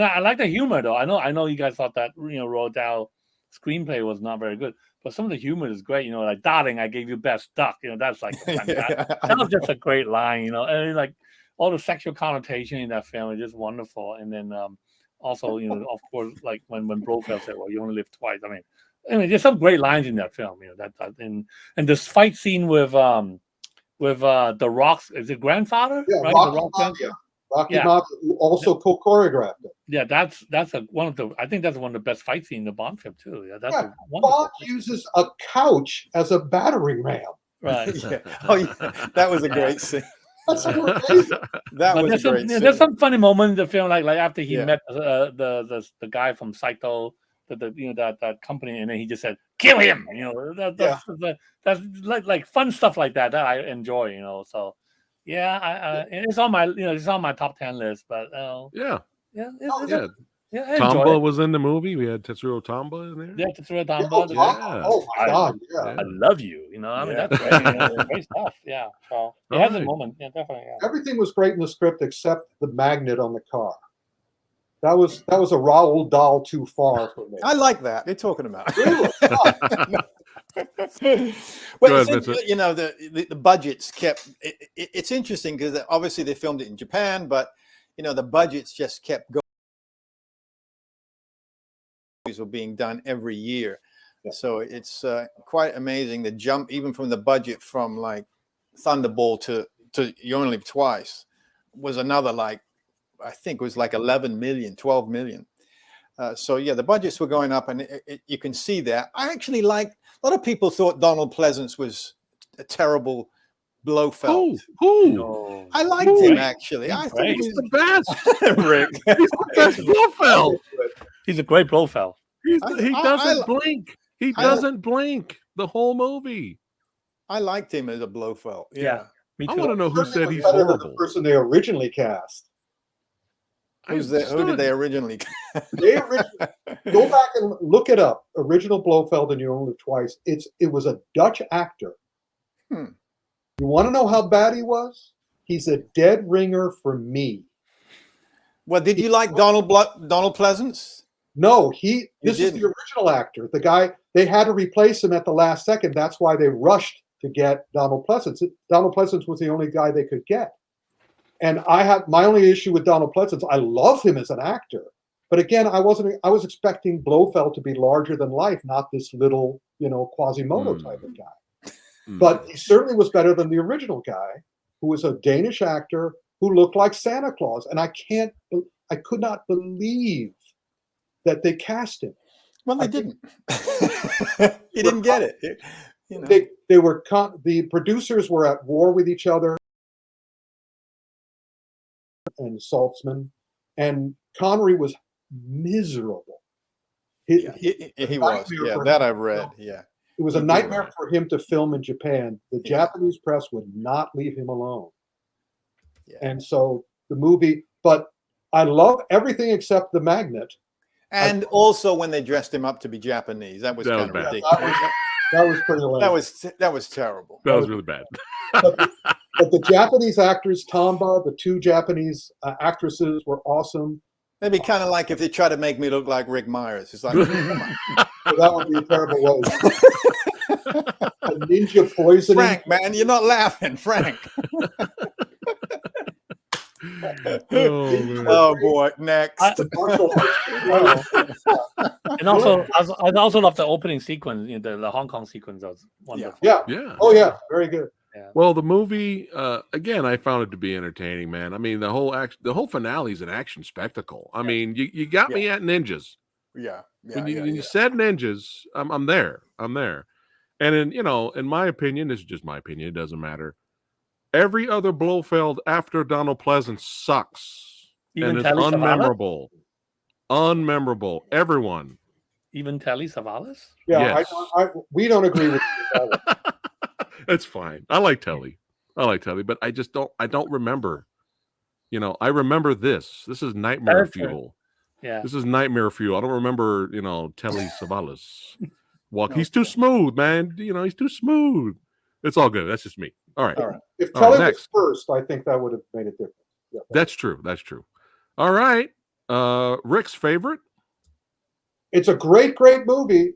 I like the humor though. I know you guys thought that Roald Dahl screenplay was not very good, but some of the humor is great. Like, "Darling, I gave you best duck." That's like that was just a great line. And like all the sexual connotation in that film is just wonderful. And then also, of course, like when Blofeld said, "Well, you only live twice." I mean, there's some great lines in that film. And this fight scene with the Rock's, is it grandfather? Yeah, right? Rock's the Rock's grandfather? Rocky Yeah. Mountain also co-choreographed it. Yeah, that's one of the. I think that's one of the best fight scenes in the Bond film too. Yeah, that's Yeah, a wonderful. Bond uses a couch as a battering ram. Right. Yeah. Oh, yeah. That was a great scene. That's amazing. That But was a great scene. there's some funny moment in the film, like after he Yeah. met the guy from Saito, that company, and then he just said, "Kill him!" That's like fun stuff like that I enjoy. So yeah, it's on my it's on my top 10 list. But Yeah. yeah, Yeah. I enjoy Tamba it. was in the movie. We had Tetsuro Tamba in there. Yeah, to throw it down, Oh, Yeah. oh my God! Yeah. I love you. I mean, Yeah. that's great. Great stuff. Yeah. So it has a Alright. moment. Yeah, definitely. Yeah. Everything was great in the script except the magnet on the car. That was a Raoul Dahl too far for me. I like that. They're talking about. Really? Well, Go it's ahead, Vincent. the budgets kept. It's interesting because obviously they filmed it in Japan, but the budgets just kept going. These were being done every year, so it's quite amazing the jump even from the budget from like Thunderball to You Only Live Twice was another I think it was like 11 million, 12 million. So yeah, the budgets were going up, and you can see that. I actually liked. A lot of people thought Donald Pleasance was a terrible Blofeld. Who? I liked him actually. I thought he He's was the best. Rick. He's the best Blofeld. He's a great Blofeld. He I- doesn't blink. He I- doesn't blink the whole movie. I liked him as a Blofeld. Yeah. Me I too. want to know who said Certainly he's better than the horrible. person they originally cast. Who did they originally? They originally go back and look it up. Original Blofeld in You Only Live Twice. It was a Dutch actor. Hmm. You want to know how bad he was? He's a dead ringer for me. Well, did you like Donald Pleasance? No, this is didn't. the original actor. The guy, they had to replace him at the last second. That's why they rushed to get Donald Pleasance. Donald Pleasance was the only guy they could get. And my only issue with Donald Pleasance, I love him as an actor. But again, I was expecting Blofeld to be larger than life, not this little, Quasimodo type of guy. But he certainly was better than the original guy, who was a Danish actor who looked like Santa Claus. And I could not believe that they cast him. Well, they didn't. He didn't get it. They were the producers were at war with each other, and Saltzman, and Connery was miserable. He was. Yeah, that I've read. Yeah. It was a nightmare for him to film in Japan. The Japanese press would not leave him alone. Yeah. And so the movie, but I love everything except the magnet. And also when they dressed him up to be Japanese, that was kind of bad. ridiculous. That was pretty lame. That was terrible. That was really bad. But the Japanese actors, Tamba, the two Japanese actresses were awesome. It'd be kind of like if they try to make me look like Rick Myers. It's like, come on. So that would be a terrible way. A ninja poisoning. Frank, man, you're not laughing, Frank. Oh boy, next. And also, I also love the opening sequence, the Hong Kong sequence. That was wonderful. Yeah. Oh yeah, very good. Yeah. Well, the movie, again, I found it to be entertaining, man. I mean, the whole finale is an action spectacle. I mean, you got me at ninjas. Yeah. When you said ninjas, I'm there. I'm there. And in my opinion, this is just my opinion. It doesn't matter. Every other Blofeld after Donald Pleasance sucks. Even and it's Telly unmemorable. Unmemorable. Everyone. Even Telly Savalas? Yeah, Yes. we don't agree with you. It's fine. I like Telly, but I don't remember. I remember this. This is Nightmare Fuel. Yeah. This is Nightmare Fuel. I don't remember, Telly Savalas. He's too smooth, man. He's too smooth. It's all good. That's just me. All right. If Telly was first, I think that would have made it different. Yeah. That's true. All right. Rick's favorite? It's a great movie,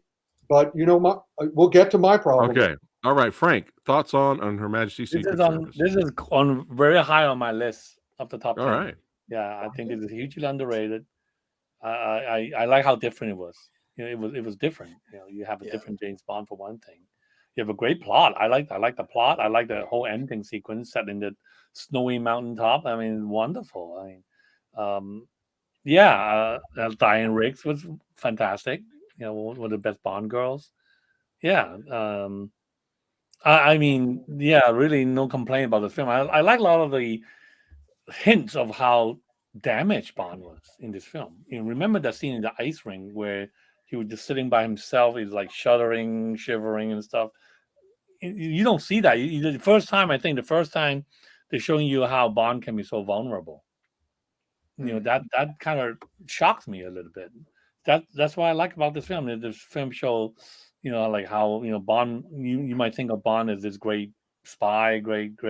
but we'll get to my problem. Okay. All right, Frank. Thoughts on Her Majesty's Secret Service? This is on very high on my list of the top 10. All right. Yeah, I think it is hugely underrated. I like how different it was. It was different. You have a different James Bond for one thing. You have a great plot. I like the plot. I like the whole ending sequence set in the snowy mountaintop. I mean, wonderful. I mean, Diane Riggs was fantastic. You know, one of the best Bond girls. Yeah. I mean, yeah, really no complaint about the film. I like a lot of the hints of how damaged Bond was in this film. You know, remember that scene in the ice ring where he was just sitting by himself, he's like shuddering, shivering, and stuff. You don't see that. The first time they're showing you how Bond can be so vulnerable. You know, that kind of shocked me a little bit. That's what I like about this film. This film show, you know, like how, you know, Bond. You might think of Bond as this great spy, great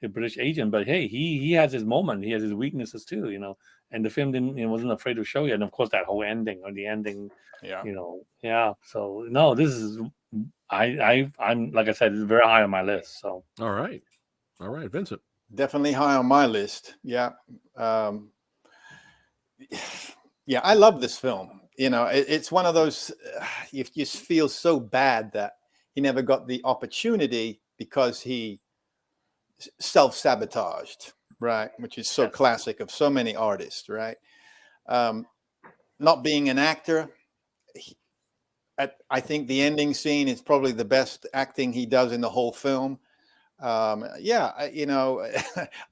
British agent, but hey, he has his moment. He has his weaknesses too. You know, and the film wasn't afraid to show you. And of course, that whole ending or the ending. Yeah. You know, yeah. So no, this is I'm like I said, it's very high on my list. So All right, Vincent. Definitely high on my list. Yeah. Yeah, I love this film. You know, it's one of those, you just feel so bad that he never got the opportunity because he self-sabotaged, right? Which is so classic of so many artists, right? Not being an actor, I think the ending scene is probably the best acting he does in the whole film. You know,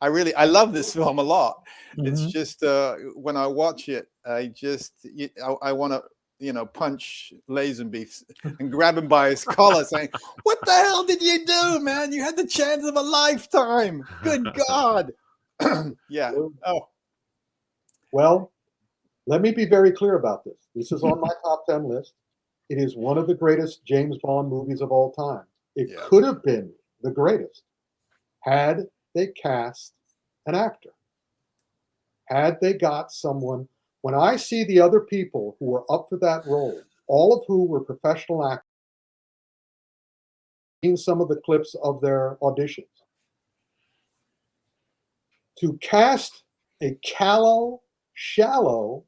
I love this film a lot. It's just when I watch it, I want to, you know, punch Lazenby and grab him by his collar, saying, "What the hell did you do, man? You had the chance of a lifetime. Good God!" Yeah. Oh, Well, let me be very clear about this. This is on my top 10 list. It is one of the greatest James Bond movies of all time. It could have been the greatest had they cast an actor, had they got someone. When I see the other people who were up for that role, all of who were professional actors, seen some of the clips of their auditions, to cast a callow, shallow,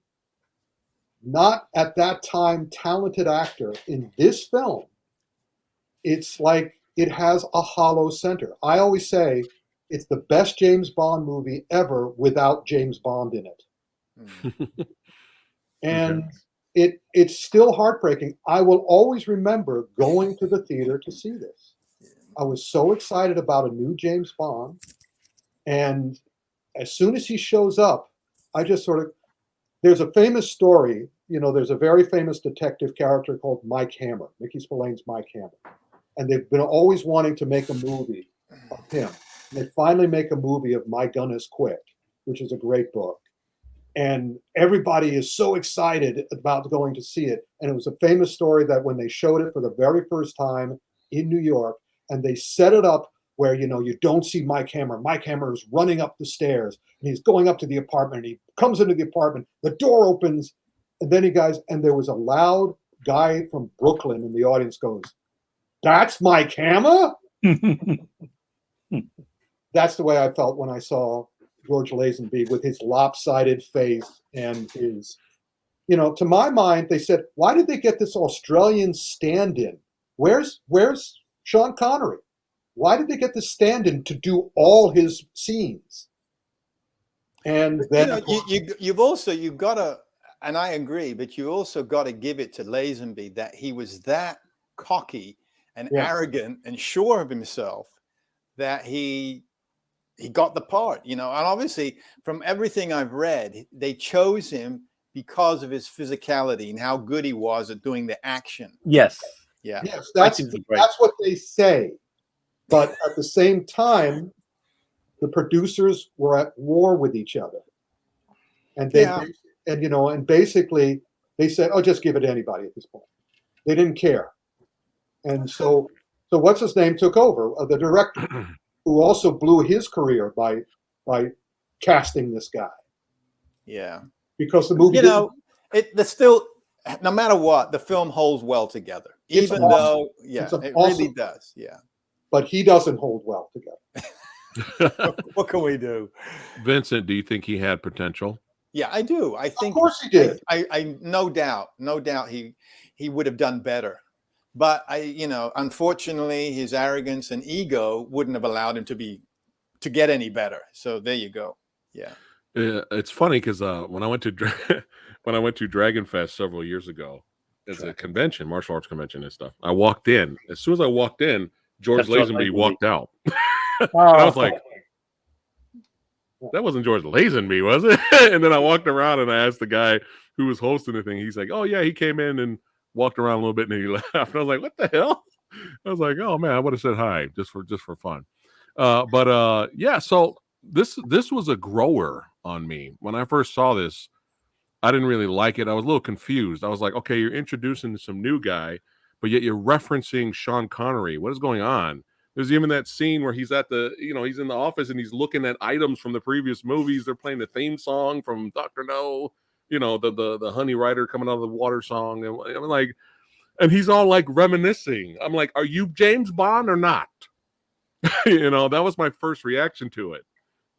not at that time talented actor in this film, it's like it has a hollow center. I always say it's the best James Bond movie ever without James Bond in it. And it's still heartbreaking. I will always remember going to the theater to see this. I was so excited about a new James Bond. And as soon as he shows up, I just sort of, there's a famous story, you know, there's a very famous detective character called Mike Hammer, Mickey Spillane's Mike Hammer. And they've been always wanting to make a movie of him. And they finally make a movie of My Gun is Quick, which is a great book. And everybody is so excited about going to see it. And it was a famous story that when they showed it for the very first time in New York, and they set it up where, you know, you don't see Mike Hammer. Mike Hammer is running up the stairs, and he's going up to the apartment, and he comes into the apartment, the door opens, and then and there was a loud guy from Brooklyn in the audience goes, "That's Mike Hammer?" That's the way I felt when I saw George Lazenby with his lopsided face and his, you know, to my mind, they said, why did they get this Australian stand-in? Where's Sean Connery? Why did they get this stand-in to do all his scenes? And then, you've got to, and I agree, but you also got to give it to Lazenby that he was that cocky and arrogant and sure of himself that he got the part, you know. And obviously, from everything I've read, they chose him because of his physicality and how good he was at doing the action. Yes. That's what they say. But at the same time, the producers were at war with each other, and basically they said, "Oh, just give it to anybody at this point." They didn't care, and so what's his name took over, the director, who also blew his career by casting this guy. Yeah, because the movie, still, no matter what, the film holds well together, even though, it really does. Yeah, but he doesn't hold well together. What can we do? Vincent, do you think he had potential? Yeah, I do. I think, of course he did. I no doubt he would have done better. But unfortunately, his arrogance and ego wouldn't have allowed him to get any better. So there you go. Yeah. It's funny because when I went to Dragon Fest several years ago as a convention, martial arts convention and stuff, I walked in. As soon as I walked in, George Lazenby walked out. And I was like, that wasn't George Lazenby, was it? And then I walked around and I asked the guy who was hosting the thing. He's like, oh yeah, he came in and walked around a little bit and he left. And I was like, what the hell? I was like, oh man, I would have said hi just for fun. Yeah, so this was a grower on me. When I first saw this, I didn't really like it. I was a little confused. I was like, okay, you're introducing some new guy, but yet you're referencing Sean Connery. What is going on? There's even that scene where he's at he's in the office and he's looking at items from the previous movies. They're playing the theme song from Dr. No, the Honey Rider coming out of the water song. And I'm like, and he's all like reminiscing. I'm like, are you James Bond or not? That was my first reaction to it.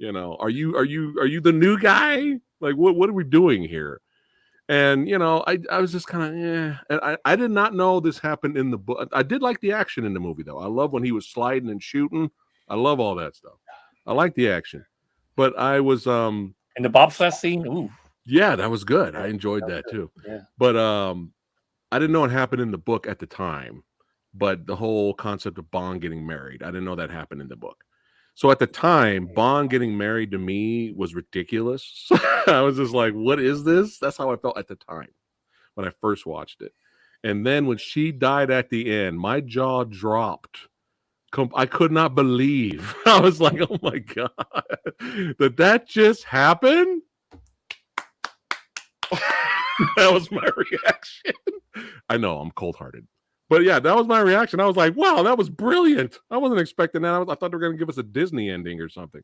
Are you the new guy? Like, what are we doing here? And I was just kind of and I did not know this happened in the book. I did like the action in the movie though. I love when he was sliding and shooting. I love all that stuff. I like the action, but I was in the bobsled scene. Ooh, yeah, that was good. I enjoyed that too. Yeah, but I didn't know it happened in the book at the time. But the whole concept of Bond getting married, I didn't know that happened in the book. So at the time, Bond getting married to me was ridiculous. I was just like, what is this? That's how I felt at the time when I first watched it. And then when she died at the end, my jaw dropped. I could not believe. I was like, oh my God, that just happened? That was my reaction. I know, I'm cold-hearted. But yeah, that was my reaction. I was like, wow, that was brilliant. I wasn't expecting that. I thought they were going to give us a Disney ending or something.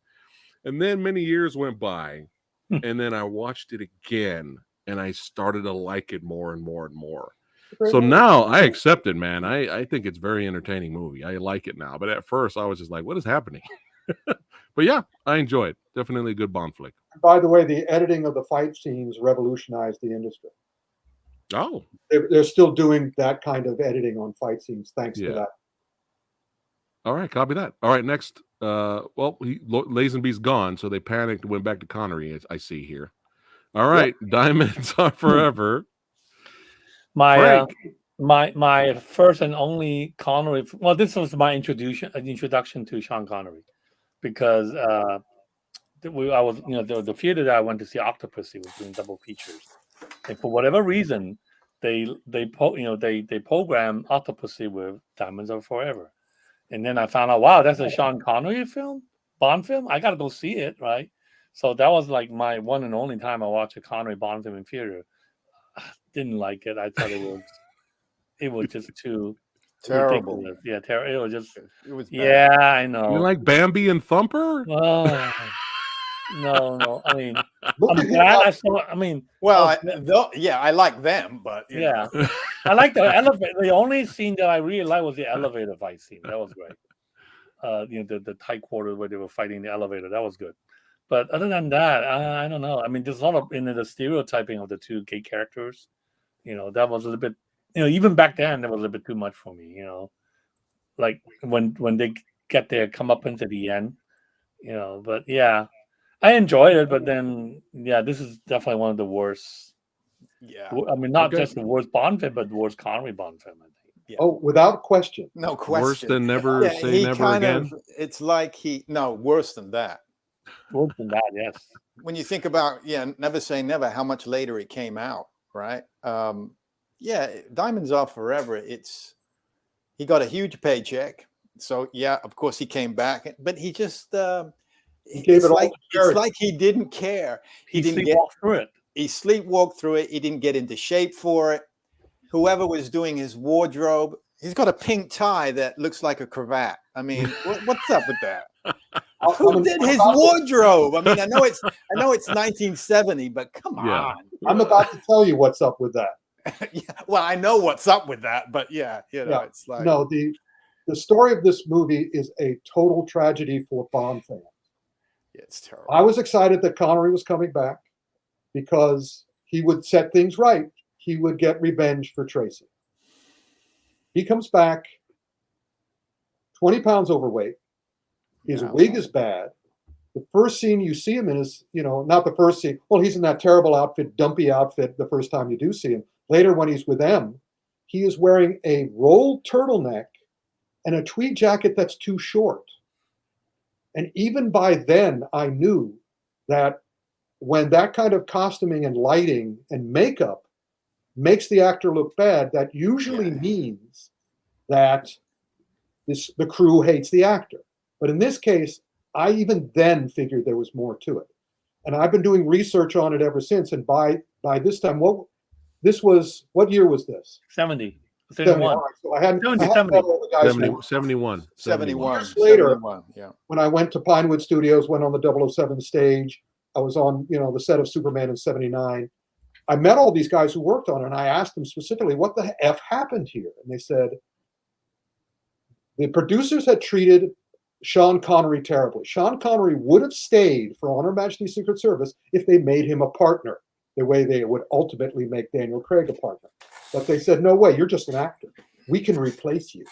And then many years went by, and then I watched it again, and I started to like it more and more and more. So now I accept it, man. I think it's a very entertaining movie. I like it now. But at first, I was just like, what is happening? But yeah, I enjoy it. Definitely a good Bond flick. By the way, the editing of the fight scenes revolutionized the industry. Oh, they're still doing that kind of editing on fight scenes thanks to that. All right, copy that. All right, next. Lazenby's gone, so they panicked and went back to Connery, as I see here. All right, Diamonds Are Forever. My first and only Connery. Well, this was my introduction to Sean Connery, because I was the theater that I went to see Octopussy was doing double features. And for whatever reason, they programmed Octopussy with Diamonds Are Forever, and then I found out, wow, that's a Sean Connery film, Bond film. I got to go see it, right? So that was like my one and only time I watched a Connery Bond film in theater. I didn't like it. I thought it was just too terrible. Ridiculous. Yeah, terrible. It was bad. Yeah, I know. You like Bambi and Thumper? Oh. No. I mean, I'm glad I saw. I mean, I like them, but yeah, I like the elevator. The only scene that I really liked was the elevator fight scene. That was great. The tight quarters where they were fighting the elevator. That was good. But other than that, I don't know. I mean, there's a lot of the stereotyping of the two gay characters. That was a little bit. Even back then, that was a little bit too much for me. Like when they get their comeuppance at the end. But yeah. I enjoyed it, but then, this is definitely one of the worst. Yeah, I mean, not just the worst Bond film, but the worst Connery Bond film, I think. Yeah. Oh, without question. No question. Worse than Never Say Never Again? It's like worse than that. Worse than that, yes. When you think about, Never Say Never, how much later it came out, right? Diamonds Are Forever, he got a huge paycheck. So, of course he came back, but he just... it's like he didn't care. He didn't sleepwalked through it. He sleepwalked through it. He didn't get into shape for it. Whoever was doing his wardrobe, he's got a pink tie that looks like a cravat. I mean, what's up with that? Who did his wardrobe? I mean, I know it's 1970, but come on. I'm about to tell you what's up with that. Well, I know what's up with that, but it's like the story of this movie is a total tragedy for Bond fans. It's terrible. I was excited that Connery was coming back because he would set things right. He would get revenge for Tracy. He comes back 20 pounds overweight. His wig is bad. The first scene you see him in is, not the first scene. Well, he's in that terrible outfit, dumpy outfit the first time you do see him. Later, when he's with them, he is wearing a rolled turtleneck and a tweed jacket that's too short. And even by then, I knew that when that kind of costuming and lighting and makeup makes the actor look bad, that usually means that the crew hates the actor. But in this case, I even then figured there was more to it. And I've been doing research on it ever since. And by this time, what year was this? 70. 71. So I hadn't 70. all the guys 71. 71. Years later, 71, yeah. when I went to Pinewood Studios, went on the 007 stage, I was on, the set of Superman in 79. I met all these guys who worked on it, and I asked them specifically, what the F happened here? And they said, the producers had treated Sean Connery terribly. Sean Connery would have stayed for On Her Majesty's Secret Service if they made him a partner, the way they would ultimately make Daniel Craig a partner. But they said, no way, you're just an actor. We can replace you.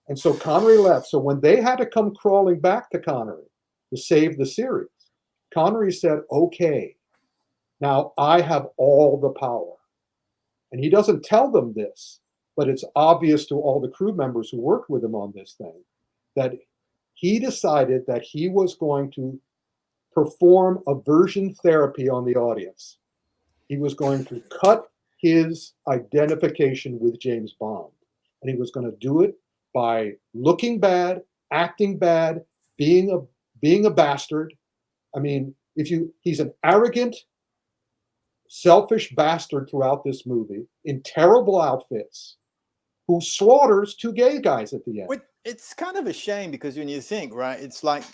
And so Connery left. So when they had to come crawling back to Connery to save the series, Connery said, okay, now I have all the power. And he doesn't tell them this, but it's obvious to all the crew members who worked with him on this thing that he decided that he was going to perform aversion therapy on the audience. He was going to cut his identification with James Bond. And he was going to do it by looking bad, acting bad, being a bastard. I mean, he's an arrogant, selfish bastard throughout this movie in terrible outfits who slaughters two gay guys at the end. It's kind of a shame because when you think, right, it's like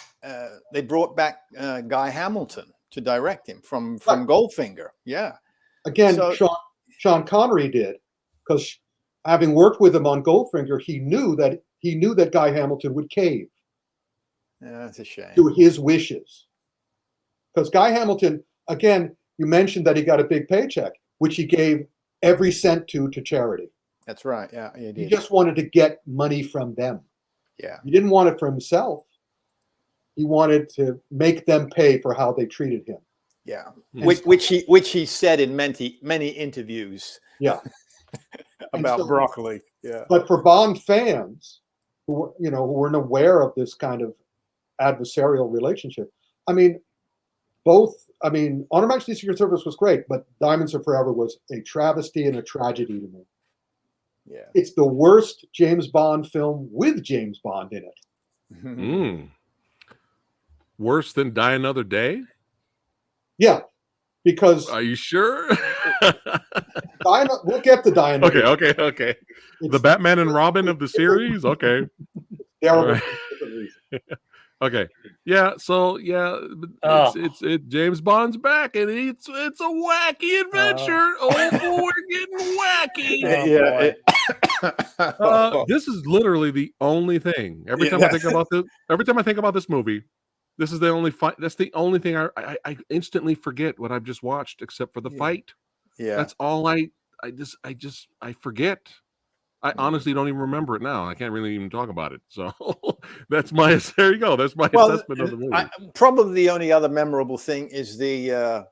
they brought back Guy Hamilton to direct him from Goldfinger. Yeah. Again, so, Sean Connery did, because having worked with him on Goldfinger, he knew that Guy Hamilton would cave. Yeah, that's a shame. To his wishes. Because Guy Hamilton, again, you mentioned that he got a big paycheck, which he gave every cent to charity. That's right. Yeah, he did. He just wanted to get money from them. Yeah. He didn't want it for himself. He wanted to make them pay for how they treated him. Yeah. Which he said in many interviews. Yeah. About broccoli. Yeah. But for Bond fans who weren't aware of this kind of adversarial relationship, On Her Majesty's Secret Service was great, but Diamonds Are Forever was a travesty and a tragedy to me. Yeah. It's the worst James Bond film with James Bond in it. Worse than Die Another Day? Yeah, because... Are you sure? We'll get to Die Another Day. Okay. The Batman and Robin of the series? Okay. Right. Okay. Yeah. So it's James Bond's back, and it's a wacky adventure. We're getting wacky. This is literally the only thing. Every time I think about this movie, this is the only fight. That's the only thing I instantly forget what I've just watched, except for the fight. Yeah. That's all I forget. I honestly don't even remember it now. I can't really even talk about it. So there you go. That's my assessment of the movie. Probably the only other memorable thing is the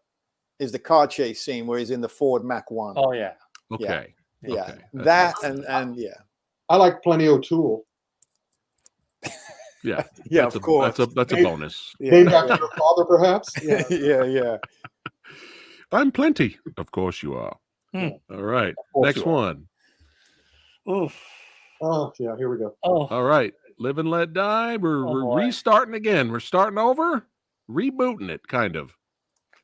car chase scene where he's in the Ford Mach 1. Oh yeah. Okay. Yeah. Okay. That and yeah. I like Plenty O'Toole. Yeah, of course. That's a bonus. Named after your father, perhaps? Yeah. I'm Plenty. Of course you are. All right. Next one. Oof. Oh, yeah, here we go. Oh. All right. Live and Let Die. We're restarting again. We're starting over. Rebooting it, kind of.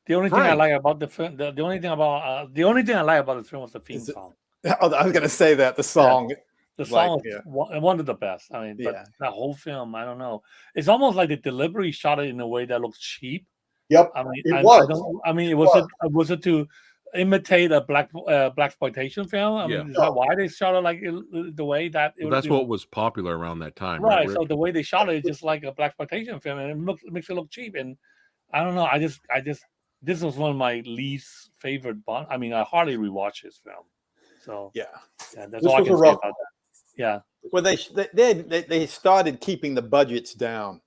The only thing I like about the film, the only thing I like about the film was the theme song. I was going to say that the song. Yeah. The song is one of the best. But that whole film, I don't know. It's almost like the delivery shot it in a way that looks cheap. Yep. Was it to imitate a blaxploitation film? Is that why they shot it like the way that? That's what was popular around that time, right? So the way they shot it is just like a blaxploitation film, and it makes it look cheap. And I don't know. I just this was one of my least favorite Bond. I hardly rewatch this film. So Yeah. yeah, that's This all I was can a say rough about that. Yeah. Well, they started keeping the budgets down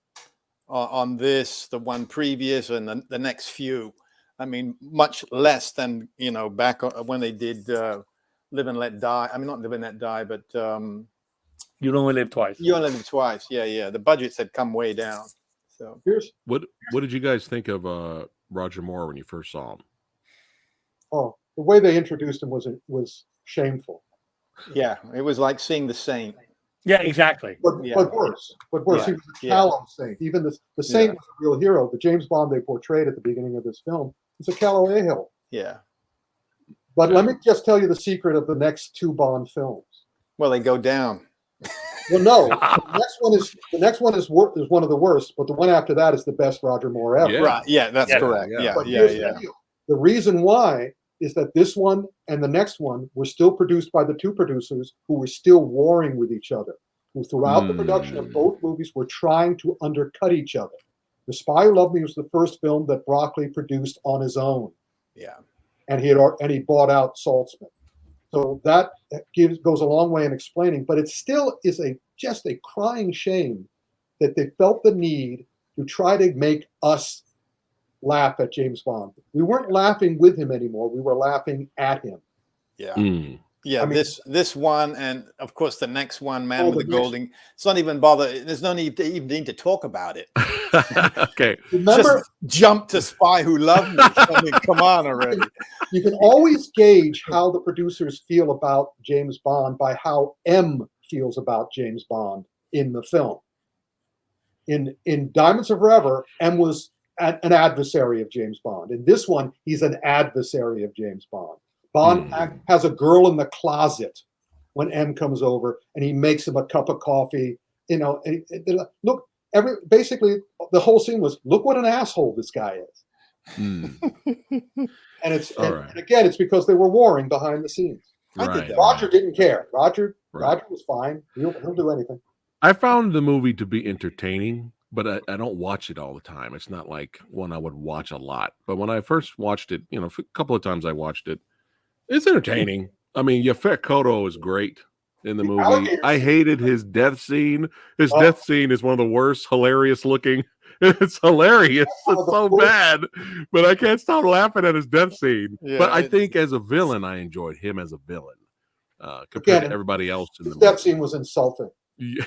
on this, the one previous, and the next few. I mean, much less than back when they did Live and Let Die. I mean, not Live and Let Die, but You Don't Live Twice. You Only Live Twice. Yeah. The budgets had come way down. So Here's What did you guys think of Roger Moore when you first saw him? the way they introduced him was shameful. yeah, it was like seeing the Saint. Yeah, exactly. But Yeah. worse. He was a callow saint. Even the saint was a real hero. The James Bond they portrayed at the beginning of this film is a callow a-hole. Yeah. But let me just tell you the secret of the next 2 Bond films. Well, they go down. Well, no, the next one is one of the worst, but the one after that is the best Roger Moore ever. Yeah. Right. Yeah, that's Yeah. correct. Yeah. Yeah. But Yeah. here's Yeah. the deal. The reason why is that this one and the next one were still produced by the 2 producers who were still warring with each other, who throughout the production of both movies were trying to undercut each other. The Spy Who Loved Me was the first film that Broccoli produced on his own. Yeah. And he bought out Saltzman. So that goes a long way in explaining, but it still is just a crying shame that they felt the need to try to make us laugh at James Bond. We weren't laughing with him anymore. We were laughing at him. Yeah. Mm. Yeah, I mean, this one, and of course the next one, Man Oh, with the the next- Golden. It's not even bother. There's no need to even need to talk about it. Okay. Remember, Just jump to Spy Who Loved Me. I mean, come on already. you can always gauge how the producers feel about James Bond by how M feels about James Bond in the film. In Diamonds Are Forever, M was an adversary of James Bond. In this one, he's an adversary of James Bond. Bond has a girl in the closet when M comes over, and he makes him a cup of coffee. Look, basically the whole scene was, look what an asshole this guy is. And and again, it's because they were warring behind the scenes. I did that. Roger didn't care. Roger was fine. He'll do anything. I found the movie to be entertaining, but I don't watch it all the time. It's not like one I would watch a lot. But when I first watched it, a couple of times I watched it, it's entertaining. I mean, Yaphet Kotto is great in the movie. I hated his death scene. His death scene is one of the worst, hilarious looking. It's hilarious. It's so bad, but I can't stop laughing at his death scene. Yeah, but I think as a villain, I enjoyed him as a villain compared to everybody else in the movie. That scene was insulting. Yeah,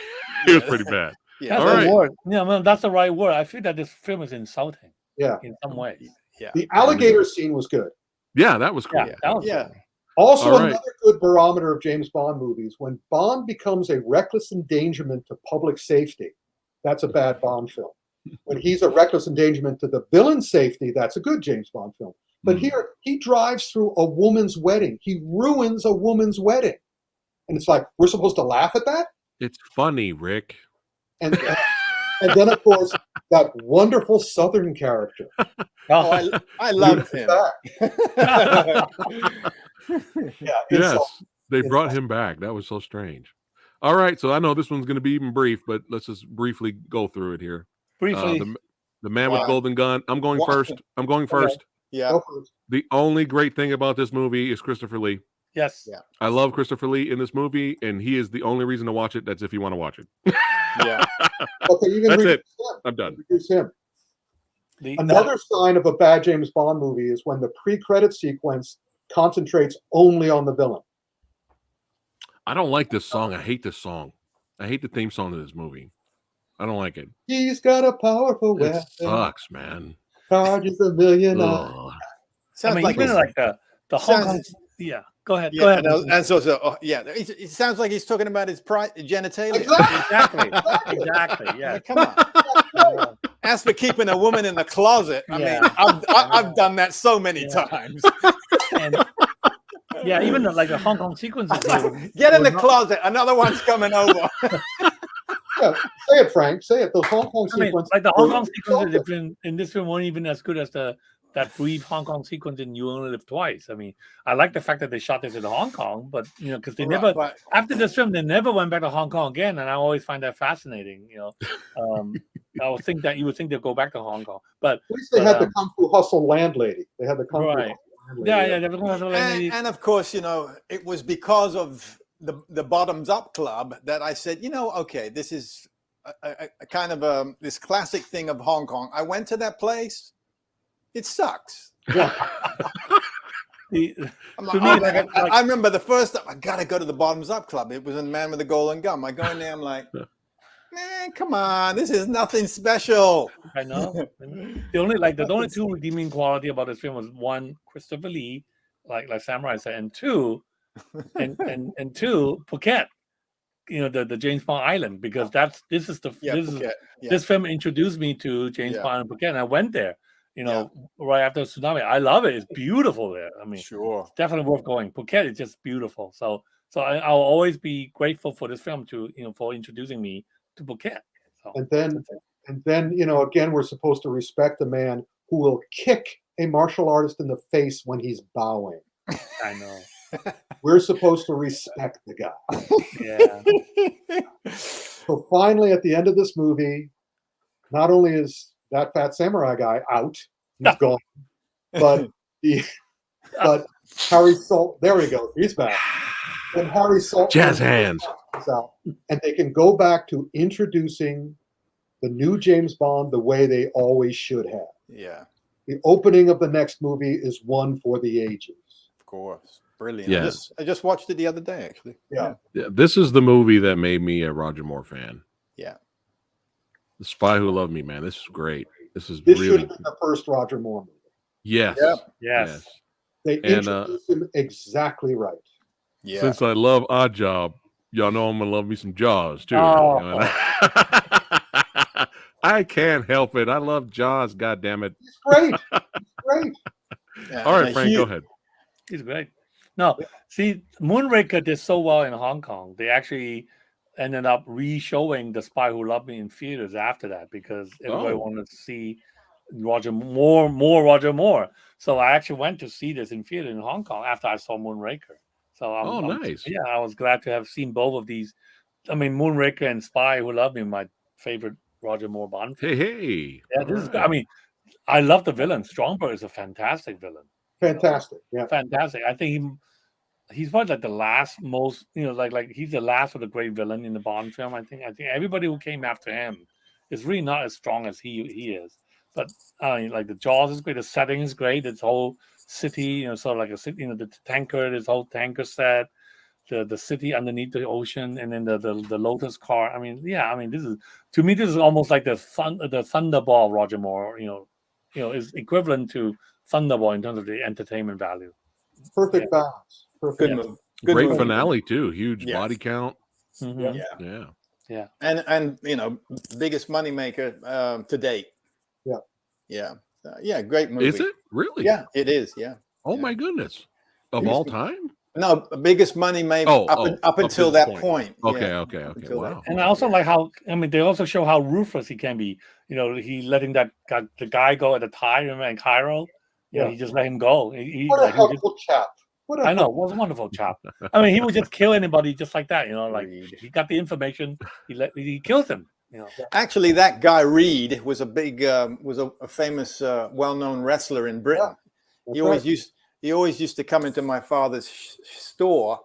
it was pretty bad. That's the word. Yeah, well, that's the right word. I feel that this film is insulting. Yeah, in some ways. Yeah, the alligator scene was good. Yeah, that was cool. Yeah, that was yeah. good. Also, another good barometer of James Bond movies, when Bond becomes a reckless endangerment to public safety, that's a bad Bond film. When he's a reckless endangerment to the villain's safety, that's a good James Bond film. But here, he drives through a woman's wedding. He ruins a woman's wedding. And it's like, we're supposed to laugh at that? It's funny, Rick. And then, of course, that wonderful Southern character. Oh, I loved him. Yes, they brought him back. That was so strange. All right, so I know this one's going to be even brief, but let's just briefly go through it here. Briefly. The Man with Golden Gun. I'm going first. Okay. Yeah. The only great thing about this movie is Christopher Lee. Yes. Yeah. I love Christopher Lee in this movie, and he is the only reason to watch it. That's if you want to watch it. Yeah. That's it. I'm done. Him. Another sign of a bad James Bond movie is when the pre-credit sequence concentrates only on the villain. I don't like this song. I hate this song. I hate the theme song to this movie. I don't like it. He's got a powerful weapon. It sucks, man. Charges $1 million. Sounds like the Hong Kong. Yeah. Go ahead. Yeah, Go ahead. And so it sounds like he's talking about his genitalia. Exactly. Yeah. Come on. As for keeping a woman in the closet, I mean, I've done that so many times. And, yeah, even the Hong Kong sequences. Get in the closet. Another one's coming over. Yeah, say it, Frank. Say it. Those Hong Kong sequences. Like the Hong Kong sequences in this film weren't even as good as that brief Hong Kong sequence in You Only Live Twice. I mean, I like the fact that they shot this in Hong Kong, but because they never after this film they never went back to Hong Kong again, and I always find that fascinating. I would think they'll go back to Hong Kong, but at least they had the Kung Fu Hustle landlady. They had the Kung Fu. Yeah. Definitely. And of course, you know, it was because of the Bottoms Up Club that I said, you know, okay, this is a kind of this classic thing of Hong Kong. I went to that place. It sucks. Yeah. I remember the first time I gotta go to the Bottoms Up Club. It was in Man with the Golden Gum. I go in there, I'm like, man, come on, this is nothing special. I know. The only two redeeming quality about this film was one, Christopher Lee, like Samurai said, and two, and two, Phuket. You know, the James Bond Island, because this film introduced me to James Bond and Phuket, and I went there. You know, right after the tsunami. I love it. It's beautiful there. I mean, sure, it's definitely worth going. Phuket is just beautiful. So I'll always be grateful for this film for introducing me to Phuket. So. And then, you know, again, we're supposed to respect a man who will kick a martial artist in the face when he's bowing. I know. We're supposed to respect the guy. Yeah. So finally, at the end of this movie, not only is that Fat Samurai guy out, he's gone, but Harry Salt, there we go, he's back. And Harry Salt jazz hands is out, and they can go back to introducing the new James Bond the way they always should have. Yeah. The opening of the next movie is one for the ages. Of course. Brilliant. Yeah. I just watched it the other day, actually. Yeah. This is the movie that made me a Roger Moore fan. Yeah. The Spy Who Loved Me, man. This is great. This should really have been the first Roger Moore movie. Yes. Yep. Yes. They introduced him exactly right. Yeah. Since I love Odd Job, y'all know I'm gonna love me some Jaws too. Oh. I can't help it. I love Jaws. God damn it! He's great. He's great. Yeah, All right, Frank, go ahead. He's great. No, see, Moonraker did so well in Hong Kong. They actually ended up re-showing The Spy Who Loved Me in theaters after that because everybody wanted to see Roger Moore, more Roger Moore. So I actually went to see this in theater in Hong Kong after I saw Moonraker. So nice. Yeah, I was glad to have seen both of these. I mean, Moonraker and Spy Who Loved Me, my favorite Roger Moore Bond film. Hey. Yeah, this is. I mean, I love the villain. Stromberg is a fantastic villain. Fantastic. Yeah. Fantastic. I think he's probably like the last most, like he's the last of the great villain in the Bond film. I think everybody who came after him is really not as strong as he is. But like the Jaws is great, the setting is great. This whole city, sort of like a city, the tanker, this whole tanker set, the city underneath the ocean, and then the Lotus car. I mean, this is almost like the Thunderball of Roger Moore. Is equivalent to Thunderball in terms of the entertainment value. Perfect balance. Good movie. Good Great movie. finale too. Huge body count. Mm-hmm. Yeah. And biggest moneymaker to date. Yeah. Great movie. Is it really? Yeah, it is. Yeah. Oh my goodness! Of all time? No, biggest money made up until that point. Okay. Wow. And I also like how they also show how ruthless he can be. He letting the guy go at the time in Cairo. He just let him go. What a helpful chap. I know, was a wonderful chap. I mean, he would just kill anybody just like that. Like he got the information, he kills him. Actually, that guy Reed was a famous, well-known wrestler in Britain. Yeah, He always used to come into my father's store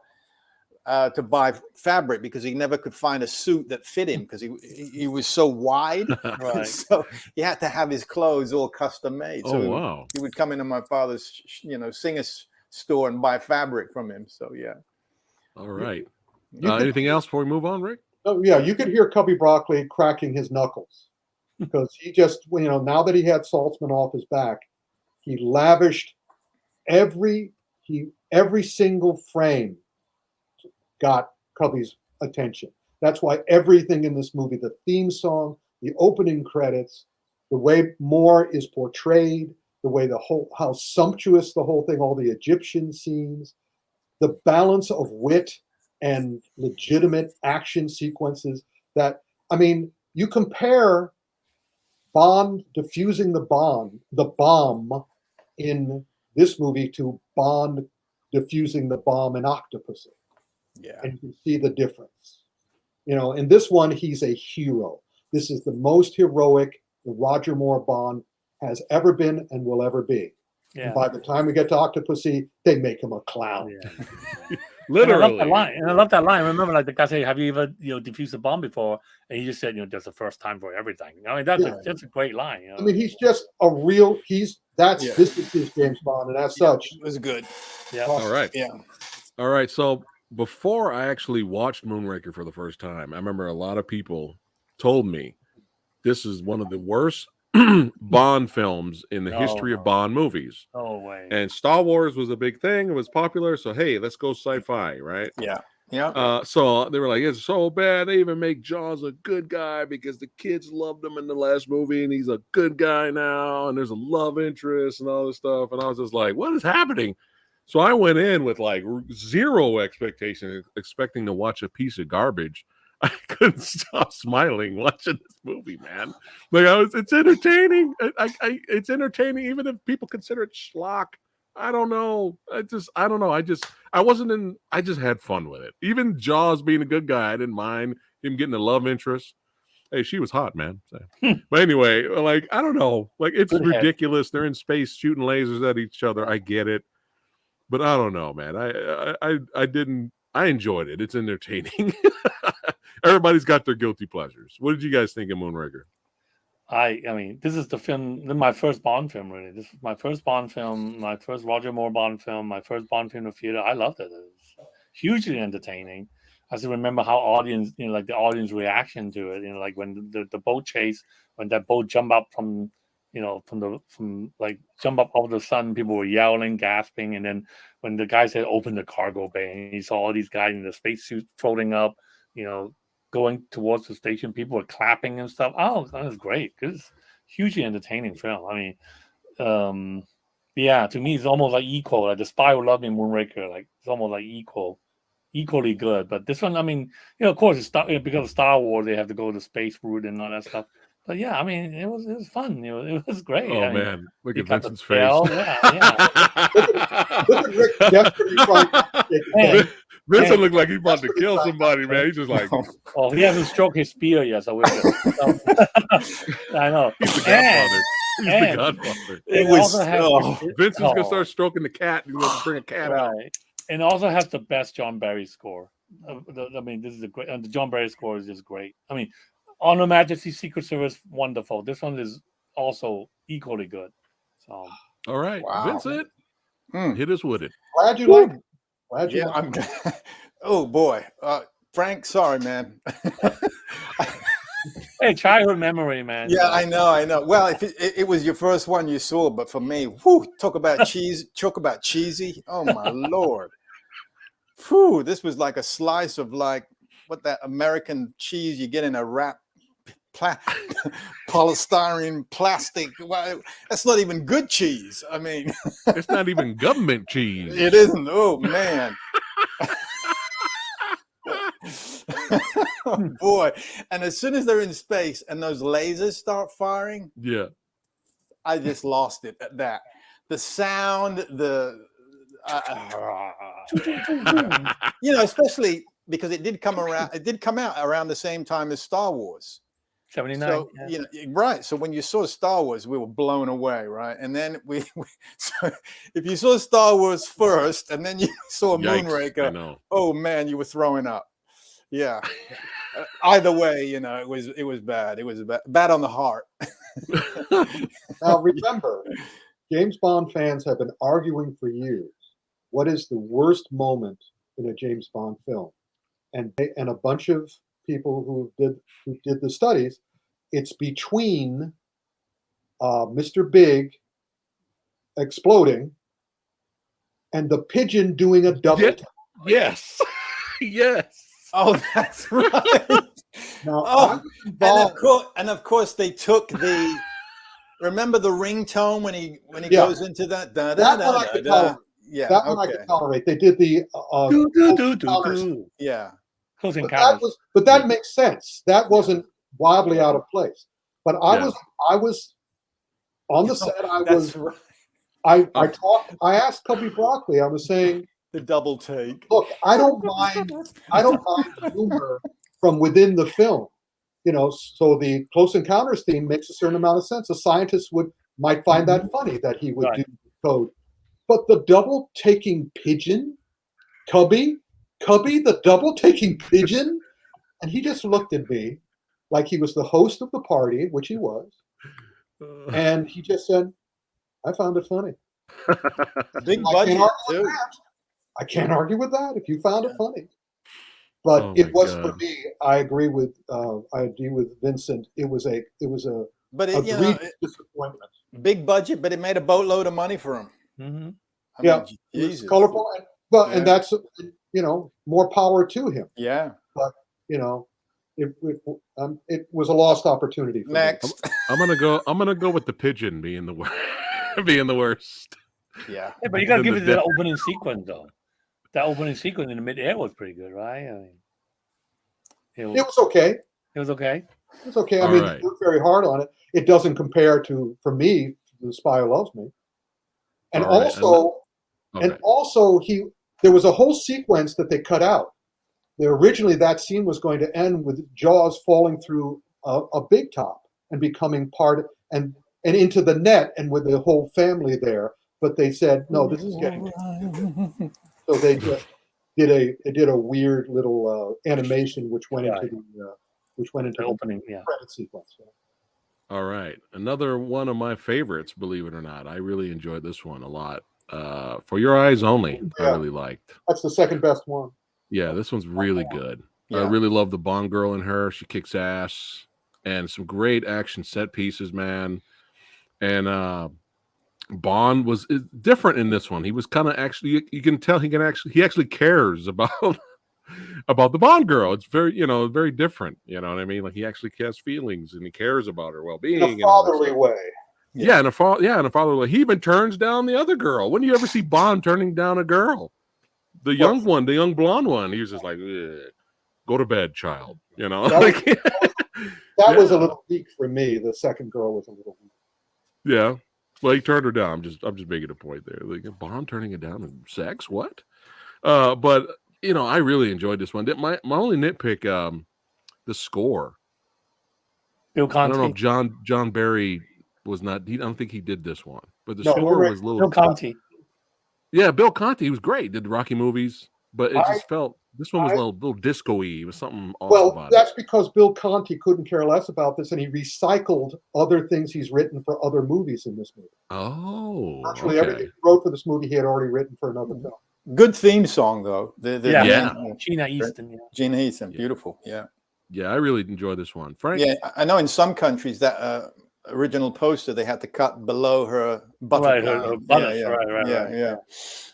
to buy fabric because he never could find a suit that fit him because he was so wide. Right. So he had to have his clothes all custom made. So wow. he would come into my father's, singer's store and buy fabric from him. So yeah. All right. Anything else before we move on, Rick? Oh yeah, you could hear Cubby Broccoli cracking his knuckles because he just, now that he had Saltzman off his back, he lavished every single frame got Cubby's attention. That's why everything in this movie, the theme song, the opening credits, the way Moore is portrayed, the way how sumptuous the whole thing, all the Egyptian scenes, the balance of wit and legitimate action sequences you compare Bond defusing the bomb in this movie to Bond defusing the bomb in Octopussy. Yeah. And you can see the difference. In this one, he's a hero. This is the most heroic the Roger Moore Bond has ever been and will ever be. Yeah. And by the time we get to Octopussy, they make him a clown. Yeah. Literally. And I love that line. Remember, like the guy said, "Have you ever defused a bomb before?" And he just said, "That's the first time for everything." I mean, that's a great line. I mean, he's just a real. This is his James Bond, and as such, it was good. Yeah. All right. Yeah. All right. So before I actually watched Moonraker for the first time, I remember a lot of people told me this is one of the worst Bond films in the history of Bond movies. No way. And Star Wars was a big thing. It was popular. So, hey, let's go sci-fi, right? Yeah. Yeah. So they were like, it's so bad. They even make Jaws a good guy because the kids loved him in the last movie and he's a good guy now. And there's a love interest and all this stuff. And I was just like, what is happening? So I went in with like zero expectation, expecting to watch a piece of garbage. I couldn't stop smiling watching this movie, man. Like it's entertaining. It's entertaining, even if people consider it schlock. I don't know. I don't know. I just had fun with it. Even Jaws being a good guy, I didn't mind him getting a love interest. Hey, she was hot, man. So, but anyway, like, I don't know. Like, it's Good ridiculous. They're in space shooting lasers at each other. I get it. But I don't know, man. I enjoyed it. It's entertaining. Everybody's got their guilty pleasures. What did you guys think of Moonraker? I mean, this is my first Bond film, really. This is my first Bond film, my first Roger Moore Bond film, my first Bond film in the theater. I loved it. It was hugely entertaining. I still remember how the audience reaction to it. Like when the boat chase, when that boat jumped up from jump up over the sun, people were yelling, gasping, and then when the guy said open the cargo bay, and he saw all these guys in the spacesuit floating up, going towards the station, people were clapping and stuff. Oh, that was great. It's hugely entertaining film. I mean, to me, it's almost like equal. Like The Spy Who Loved Me, Moonraker, like it's almost like equally good. But this one, I mean, of course, it's because of Star Wars, they have to go the space route and all that stuff. But yeah, I mean, it was fun. It was great. Oh, I mean, man, look at got Vincent's the face. tail. Yeah. look at Rick desperately trying to take it Man. down. Vincent looked like he's about to kill somebody, man. He's just like, Oh, he hasn't stroked his spear yet, so we're good. I know. he's the Godfather. He's the and Godfather. It It was also has Vincent's gonna start stroking the cat. He's gonna bring a cat out. right. And it also has the best John Barry score. I mean, this is a great. The John Barry score is just great. I mean, On Her Majesty's Secret Service, wonderful. This one is also equally good. So, All right, Wow. Vincent, hit us with it. Glad you like it. Glad you Yeah. like it. Oh boy, Frank. Sorry, man. hey, childhood memory, man. Yeah, I know. Well, if it was your first one you saw, but for me, whew, talk about cheesy. Oh my Lord. Whew, this was like a slice of like what that American cheese you get in a wrap, polystyrene plastic. Well, that's not even good cheese. I mean, It's not even government cheese. it isn't. Oh man. Oh boy. And as soon as they're in space and those lasers start firing, Yeah. I just lost it at that. The sound, especially because it did come out around the same time as Star Wars. 79. So, right. So when you saw Star Wars, we were blown away, right? And then so if you saw Star Wars first and then you saw Yikes, I Moonraker, know. oh man, you were throwing up. Yeah. Either way, it was bad. It was bad on the heart. Now remember, James Bond fans have been arguing for years. What is the worst moment in a James Bond film? And a bunch of people who did the studies, it's between Mr. Big exploding and the pigeon doing a double. Yeah. Yes. Yes. Oh, that's right. Now, And of course they took the. Remember the ringtone when he goes into that. That one I could tolerate. Yeah, that one I could tolerate. They did the yeah. Close Encounters. But that makes sense. That wasn't wildly out of place. But I was on the set. I asked Cubby Broccoli. I was saying the double take. Look, I don't mind humor from within the film. So the Close Encounters theme makes a certain amount of sense. A scientist might find that funny that he would do code. But the double taking pigeon, Cubby, the double taking pigeon, and he just looked at me like he was the host of the party, which he was, and he just said, "I found it funny." Big I budget can't argue with too. that. I can't argue with that if you found it funny. But Oh it my was for God. me. I agree with Vincent. It was a But it, you know, egregious disappointment. big budget, but it made a boatload of money for him. Mm-hmm. I Yeah, mean, it was Jesus. colorful, but Yeah. and that's more power to him. Yeah. But it was a lost opportunity. For me. Next. I'm gonna go with the pigeon being the worst. being the worst. Yeah. Yeah, but you got to Then give the it that opening sequence, though. That opening sequence in the midair was pretty good, right? I mean, It was okay. It was okay. It's okay. I All mean, right. they worked very hard on it. It doesn't compare to, for me, The Spy Who Loves Me. And All right. also, there was a whole sequence that they cut out. Originally, that scene was going to end with Jaws falling through a big top and becoming part and into the net and with the whole family there. But they said, no, this is getting. So they just did a weird little animation which went into the opening, yeah. credit sequence. Yeah. All right. Another one of my favorites, believe it or not. I really enjoyed this one a lot. For Your Eyes Only, I really liked. That's the second best one. Yeah, this one's really good. Yeah. I really love the Bond girl in her. She kicks ass. And some great action set pieces, man. And Bond was different in this one. He was kind of actually, you can tell he actually cares about the Bond girl. It's very, very different. You know what I mean? Like he actually has feelings and he cares about her well-being. In a fatherly way. Yeah, in a fatherly way. He even turns down the other girl. When do you ever see Bond turning down a girl? The young one, the young blonde one. He was just like, go to bed, child. You know, that was a little weak for me. The second girl was a little weak. Yeah. Well, he turned her down. I'm just making a point there. Like Bond turning it down in sex? What? But I really enjoyed this one. My only nitpick, the score. Bill Conti. I don't know if John Barry was not. I don't think he did this one, but the No, score was a little. Bill Conti. Yeah, Bill Conti. He was great. Did the Rocky movies, but it just felt this one was a little disco-y. It was something off about that's because Bill Conti couldn't care less about this, and he recycled other things he's written for other movies in this movie. Oh, virtually everything he wrote for this movie he had already written for another film. Good theme song though. Gina Easton. Yeah. Gina Easton, beautiful. Yeah. Yeah, I really enjoyed this one. Frank? Yeah, I know in some countries that original poster they had to cut below her buttock. Right. Yeah.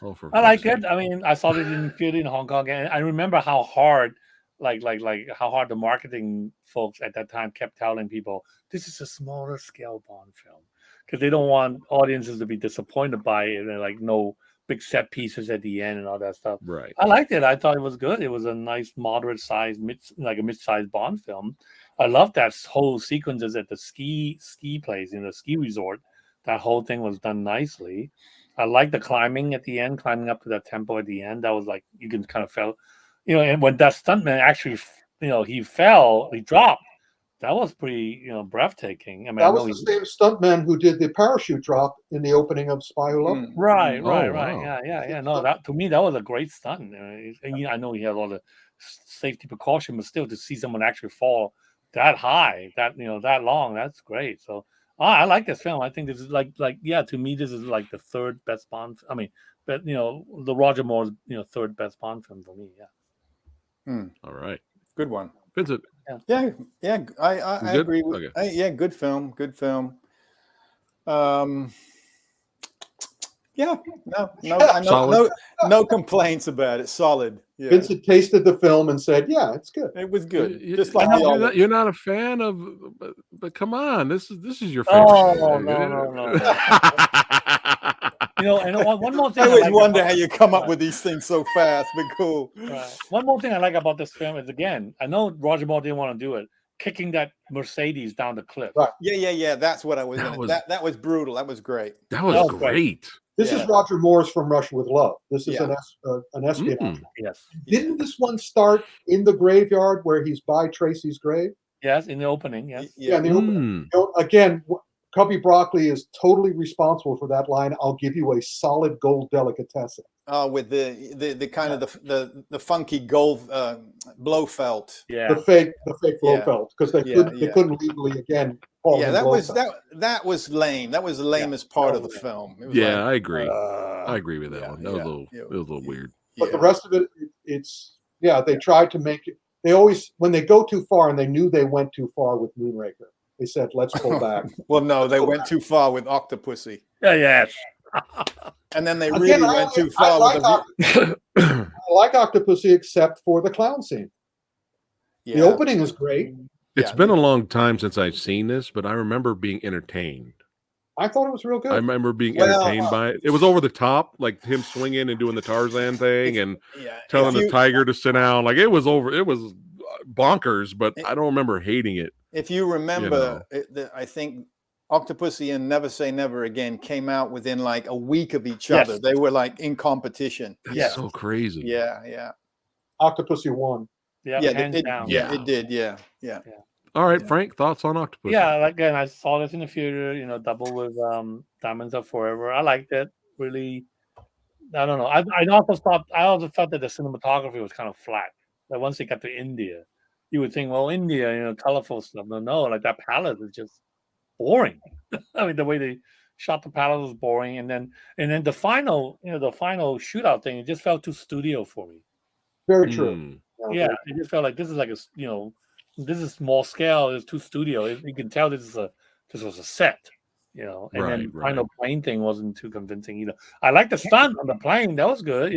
Oh, I like it. I mean, I saw it in theater in Hong Kong, and I remember how hard, like how hard the marketing folks at that time kept telling people this is a smaller scale Bond film because they don't want audiences to be disappointed by it and like no big set pieces at the end and all that stuff. Right. I liked it. I thought it was good. It was a nice, moderate size, a mid-sized Bond film. I love that whole sequences at the ski place in the ski resort. That whole thing was done nicely. I like the climbing at the end, climbing up to that tempo at the end. That was like you can kind of feel, and when that stuntman actually, he fell, he dropped. That was pretty, breathtaking. I mean, that was the same stuntman who did the parachute drop in the opening of Spy Who Loved Me. Right. Wow. Yeah. No, that to me that was a great stunt. And I know he had a lot of safety precaution, but still to see someone actually fall that high, that long, that's great. So I like this film. I think this is like to me this is like the third best Bond. I mean, but the Roger Moore's third best Bond film for me. Yeah. All right. Good one. Vincent. Yeah. I agree with. Okay. Good film. Yeah. No complaints about it. Solid. Yeah. Vincent tasted the film and said, "Yeah, it's good. It was good." Just I like know you're not a fan of, but come on, this is your favorite. Oh no. And one more thing. I always wonder how you come up with these things so fast, but cool. Right. One more thing I like about this film is, again, I know Roger Moore didn't want to do it, kicking that Mercedes down the cliff. Right. Yeah. That's what I was. That was brutal. That was great. That was great. This is Roger Moore's From Russia with Love. This is an espionage. Yes. Didn't this one start in the graveyard where he's by Tracy's grave? Yes, in the opening. Yes. Yeah. In the opening. Again, Cubby Broccoli is totally responsible for that line. I'll give you a solid gold delicatessen. With the kind of the funky gold Blofeld. The fake Blofeld, because they couldn't legally again call him that Blofeld. that was lame. That was the lamest part of the film. It was I agree. I agree with that one. That was it was a little weird. But the rest of it, they tried to make it. They always, when they go too far, and they knew they went too far with Moonraker, they said, let's pull back. Well, no, they went too far with Octopussy. Yes. And then they really went too far I like Octopussy except for the clown scene. The opening is great. It's been a long time since I've seen this, but I remember being entertained. I thought it was real good. I remember being entertained by it. It was over the top, like him swinging and doing the Tarzan thing and telling the tiger to sit down. Like it was bonkers, but I don't remember hating it. If you remember, I think Octopussy and Never Say Never Again came out within like a week of each other. They were like in competition. That's so crazy. Yeah. Octopussy won. It did. Yeah. All right, Frank, thoughts on Octopussy? Yeah, again, I saw this in the theater, double with Diamonds Are Forever. I liked it. Really, I don't know. I also thought that the cinematography was kind of flat. Like once they got to India, you would think, well, India, colorful stuff. No, like that palace is just boring. I mean, the way they shot the palace was boring, and then the final, the final shootout thing, it just felt too studio for me. Very true. Yeah, it just felt like this is like this is small scale. It's too studio. You can tell this was a set, and then the final plane thing wasn't too convincing either. I like the stunt on the plane. That was good.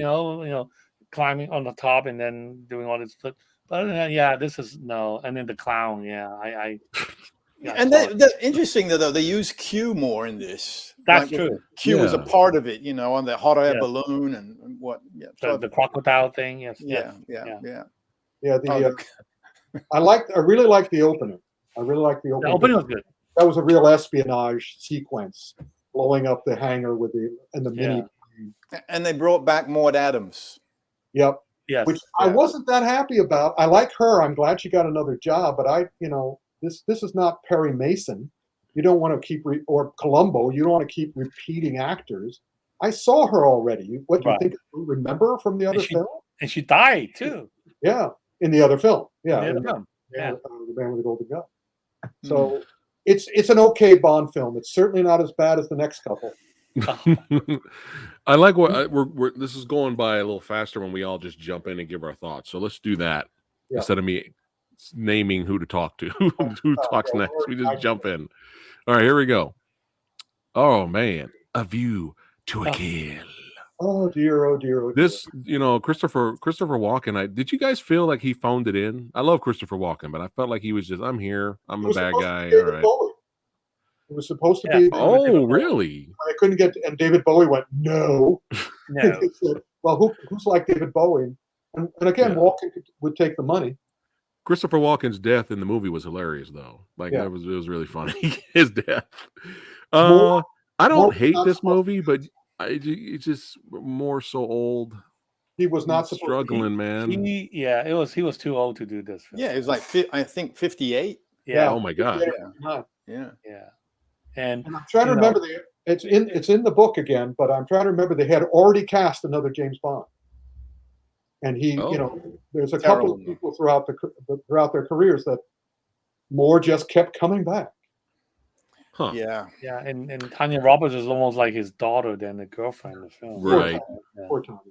Climbing on the top and then doing all this. But this is no. And then the clown. And the interesting though, they use Q more in this. That's true. Q was a part of it, on the hot air balloon and what. Yeah, the crocodile thing. Yes. I really liked the opener. The opening was good. That was a real espionage sequence, blowing up the hangar with the mini. And they brought back Maud Adams. Yep. Yes. Which I wasn't that happy about. I like her. I'm glad she got another job, but this is not Perry Mason. You don't want to keep or Columbo. You don't want to keep repeating actors. I saw her already. What do you think? Remember her from the other film? And she died too. Yeah, in the other film. The Man with the Golden Gun. So it's an okay Bond film. It's certainly not as bad as the next couple. I like what we're this is going by a little faster when we all just jump in and give our thoughts. So let's do that instead of me naming who to talk to. Who talks next? We just jump in. All right, here we go. Oh man, A View to a Kill. Oh dear, oh dear, oh dear. This, Christopher Walken. Did you guys feel like he phoned it in? I love Christopher Walken, but I felt like he was just, I'm here. I'm a bad guy. All right. It was supposed to be. Oh, really? I couldn't get, and David Bowie went, no. Said, well, who's like David Bowie? And again, Walken would take the money. Christopher Walken's death in the movie was hilarious, though. Like it was really funny. His death. I don't hate this movie, but it's just more so old. He was not struggling, man. He was too old to do this. Yeah, it was like I think 58. Yeah. Oh my God. Yeah. And I'm trying to remember it's in the book again, but I'm trying to remember they had already cast another James Bond, and he, there's a couple of people throughout their careers that more just kept coming back. Huh. Yeah. And Tanya Roberts is almost like his daughter than the girlfriend in the film. Right. Poor Tanya.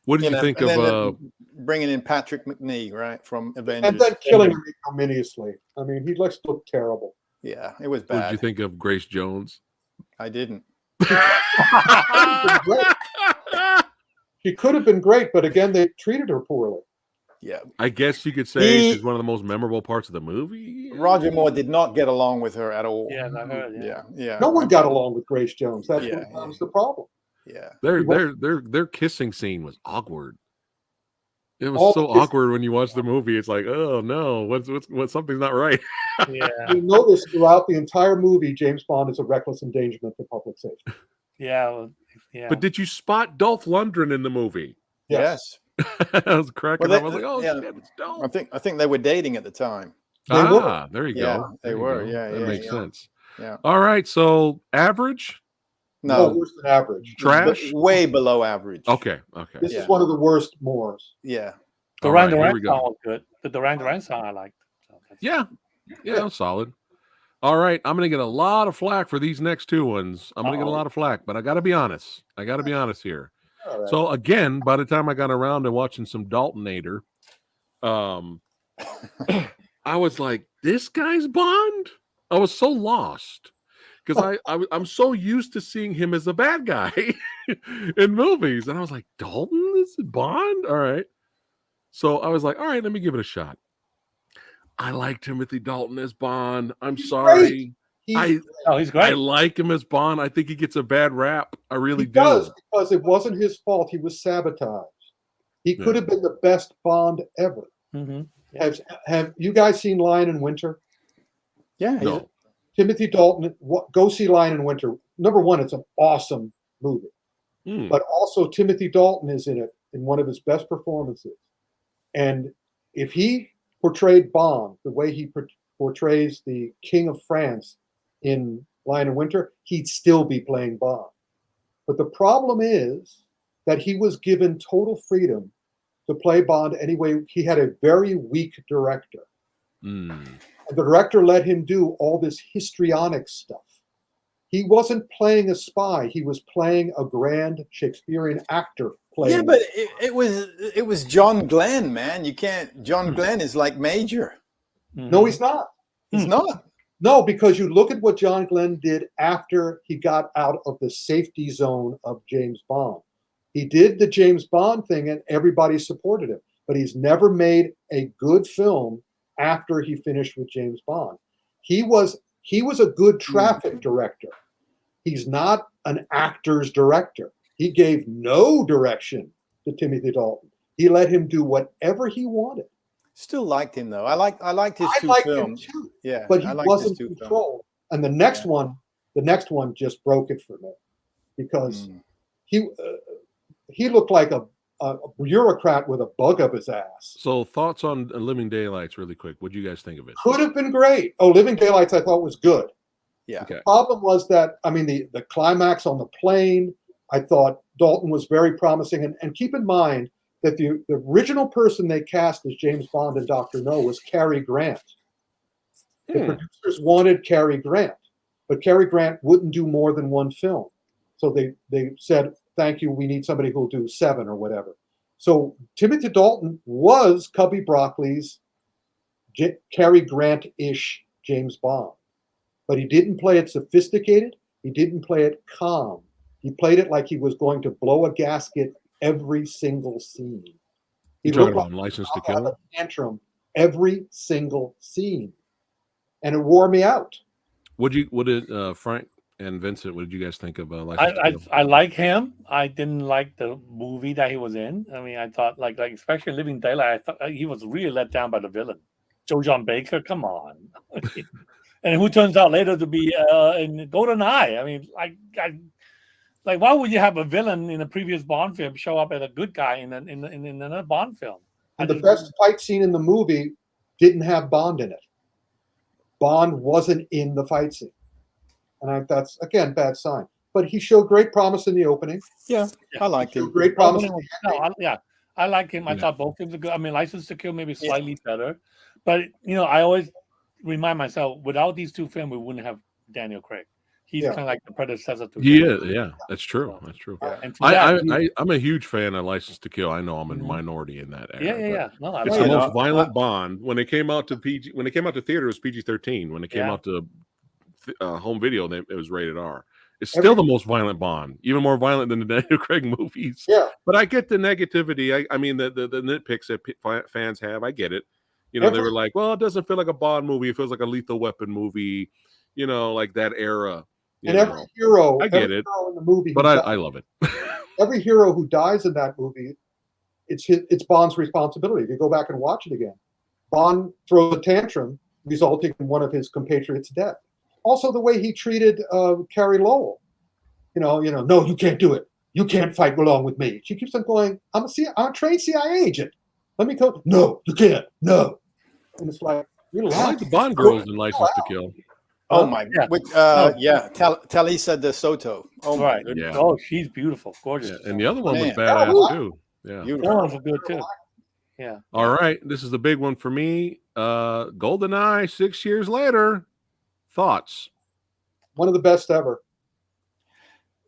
What did you think of bringing in Patrick McNee, right, from Avengers, and then killing him ignominiously? I mean, he looks terrible. Yeah, it was bad. What did you think of Grace Jones? I didn't. She could have been great, but again, they treated her poorly. Yeah, I guess you could say she's one of the most memorable parts of the movie. Roger Moore did not get along with her at all. Yeah, I heard. Yeah. No one got along with Grace Jones. That was the problem. Yeah, their kissing scene was awkward. It was so awkward when you watch the movie. It's like, oh no, what's something's not right. Yeah, you notice throughout the entire movie, James Bond is a reckless endangerment to public safety. Yeah. But did you spot Dolph Lundgren in the movie? Yes. I was cracking up. I was like, oh shit, it's Dolph. I think they were dating at the time. There you go. They were. Yeah, that makes sense. Yeah. All right. So average, No, No, worse than average. trash. way below average. Okay. Okay. This Yeah. is one of the worst Moors. Yeah. The All Duran right, here Duran we go. song was good. The Duran Duran song I liked. So that's- Yeah. Yeah. It was solid. All right. I'm going to get a lot of flack for these next two ones. I'm going to get a Uh-oh. lot of flack, but I got to be honest. here. All right. So again, by the time I got around to watching some Daltonator, I was like, this guy's Bond? I was so lost because I'm so used to seeing him as a bad guy in movies. And I was like, Dalton is Bond? All right. So I was like, all right, let me give it a shot. I like Timothy Dalton as Bond. I'm sorry. He's Oh, he's I great. like him as Bond. I think he gets a bad rap. I really He do. does, because it wasn't his fault. He was sabotaged. He could have been the best Bond ever. Mm-hmm. Have you guys seen Lion in Winter? Yeah. No. Timothy Dalton, go see Lion in Winter. Number one, it's an awesome movie. Hmm. But also Timothy Dalton is in it in one of his best performances. And if he portrayed Bond the way he portrays the King of France in Lion in Winter, he'd still be playing Bond. But the problem is that he was given total freedom to play Bond anyway. He had a very weak director. Hmm. And the director let him do all this histrionic stuff. He wasn't playing a spy. He was playing a grand Shakespearean actor. Yeah, but it was John Glenn, man. You can't. John Glenn is like Major. Mm-hmm. No, he's not. He's not. No, because you look at what John Glenn did after he got out of the safety zone of James Bond. He did the James Bond thing and everybody supported him, but he's never made a good film after he finished with James Bond. He was a good traffic director. He's not an actor's director. He gave no direction to Timothy Dalton. He let him do whatever he wanted. Still liked him though. I liked his two liked films. him too, Yeah, but he I liked his wasn't two films. controlled. And the next one just broke it for me, because he looked like a bureaucrat with a bug up his ass. So thoughts on Living Daylights really quick. What do you guys think of it? Could have been great. Oh, Living Daylights I thought was good. Yeah. Okay. The problem was that, I mean, the climax on the plane, I thought Dalton was very promising. And keep in mind that the original person they cast as James Bond and Dr. No was Cary Grant. The producers wanted Cary Grant, but Cary Grant wouldn't do more than one film. So they said, thank you, we need somebody who'll do 7 or whatever. So Timothy Dalton was Cubby Broccoli's Cary Grant-ish James Bond. But he didn't play it sophisticated. He didn't play it calm. He played it like he was going to blow a gasket every single scene. He You talking looked about like License to he had Kill? a tantrum every single scene. And it wore me out. What did Frank and Vincent? What did you guys think of License to Kill? I like him. I didn't like the movie that he was in. I mean, I thought like especially Living Daylight, I thought he was really let down by the villain, Joe John Baker. Come on, and who turns out later to be in GoldenEye. I mean, like why would you have a villain in a previous Bond film show up as a good guy in another Bond film? And the best fight scene in the movie didn't have Bond in it. Bond wasn't in the fight scene. And that's, again, bad sign. But he showed great promise in the opening. Yeah, I liked him. Great promise. I like him. I thought both films are good. I mean, License to Kill maybe slightly better. But, I always remind myself, without these two films, we wouldn't have Daniel Craig. He's kind of like the predecessor to him. Yeah, that's true. That's true. Yeah. And for that, I'm a huge fan of License to Kill. I know I'm a minority in that era. Yeah. No, It's the most violent Bond. When it came out to theater, it was PG-13. When it came out to home video, it was rated R. It's still the most violent Bond, even more violent than the Daniel Craig movies. Yeah. But I get the negativity. I mean, the nitpicks that fans have. I get it. They were like, well, it doesn't feel like a Bond movie. It feels like a Lethal Weapon movie, like that era. Every hero, I get it, hero in the movie, but I love it. Every hero who dies in that movie, it's Bond's responsibility. If you go back and watch it again, Bond throws a tantrum, resulting in one of his compatriots' death. Also, the way he treated Carrie Lowell, no, you can't do it. You can't fight along with me. She keeps on going, I'm a trained CIA agent. Let me go. No, you can't. No. And it's like, I like the Bond girls in License to Kill. Oh my, Yeah. which, Talisa de Soto. Oh my Right. goodness. Yeah. Oh, she's beautiful, gorgeous. Yeah, and the other one was Man. badass too. Yeah. That Beautiful. one was good too. Yeah. All right, this is the big one for me. GoldenEye, 6 years later. Thoughts? One of the best ever.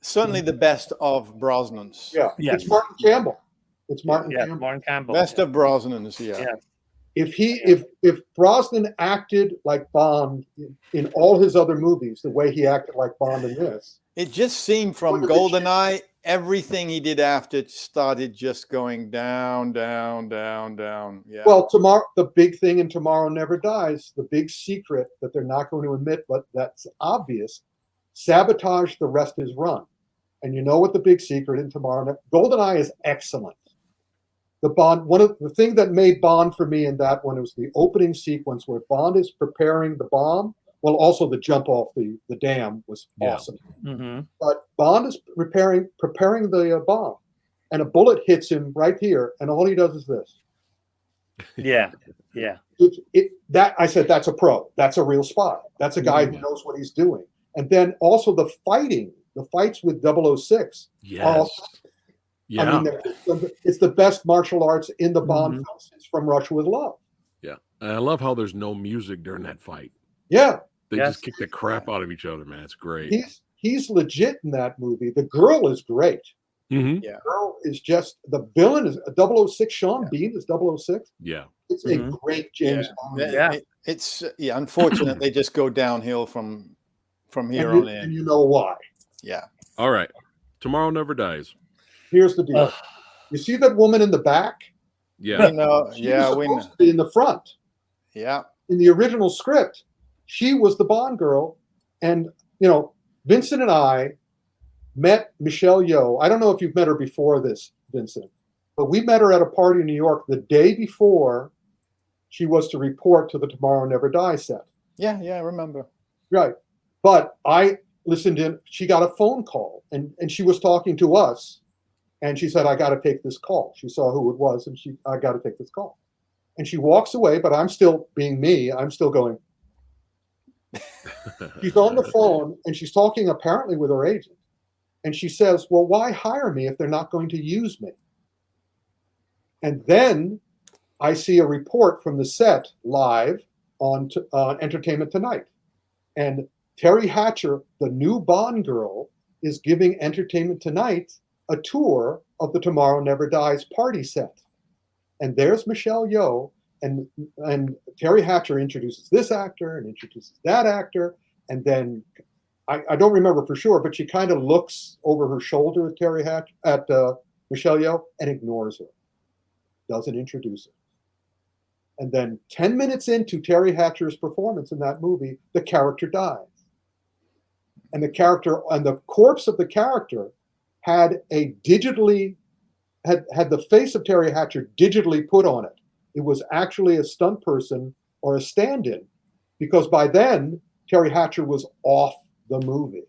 Certainly the best of Brosnan's. Yeah, Yes. it's Martin Campbell. It's Martin Yeah. Campbell. Martin Campbell. Best of Brosnan's, yeah. Yeah. If Brosnan acted like Bond in all his other movies, the way he acted like Bond in this, It just seemed from GoldenEye, everything he did after it started just going down, down, down, down. Yeah. well, the big thing in Tomorrow Never Dies, the big secret that they're not going to admit, but that's obvious, sabotage the rest of his run. And you know what the big secret in GoldenEye is excellent. One of the thing that made Bond for me in that one was the opening sequence where Bond is preparing the bomb. Well, also the jump off the dam was awesome. Mm-hmm. But Bond is preparing the bomb, and a bullet hits him right here, and all he does is this. Yeah. Yeah. I said that's a pro. That's a real spy. That's a guy who knows what he's doing. And then also the fights with 006. Yes. Yeah. I mean, it's the best martial arts in the Bond films. It's From Russia with Love. Yeah. And I love how there's no music during that fight. Yeah. They just kick the crap out of each other, man. It's great. He's legit in that movie. The girl is great. Mm-hmm. Yeah. The girl is just, the villain is 006. Sean Bean is 006. Yeah. It's a great James Bond. Yeah. It's unfortunate they just go downhill from here on in. And you know why. Yeah. All right. Tomorrow Never Dies. Here's the deal. You see that woman in the back? Yeah. We know. She Yeah, was we supposed know. to be in the front. Yeah. In the original script, she was the Bond girl. And, Vincent and I met Michelle Yeoh. I don't know if you've met her before this, Vincent, but we met her at a party in New York the day before she was to report to the Tomorrow Never Die set. Yeah, I remember. Right. But I listened in, she got a phone call and she was talking to us and she said, I got to take this call. She saw who it was and I got to take this call. And she walks away, but I'm still being me. I'm still going. She's on the phone and she's talking apparently with her agent. And she says, well, why hire me if they're not going to use me? And then I see a report from the set live on Entertainment Tonight. And Terry Hatcher, the new Bond girl, is giving Entertainment Tonight a tour of the Tomorrow Never Dies party set. And there's Michelle Yeoh, and Terry Hatcher introduces this actor and introduces that actor. And then I don't remember for sure, but she kind of looks over her shoulder at Michelle Yeoh and ignores her, doesn't introduce her. And then 10 minutes into Terry Hatcher's performance in that movie, the character dies. And the corpse of the character had a had the face of Terry Hatcher digitally put on it. It was actually a stunt person or a stand-in, because by then Terry Hatcher was off the movie.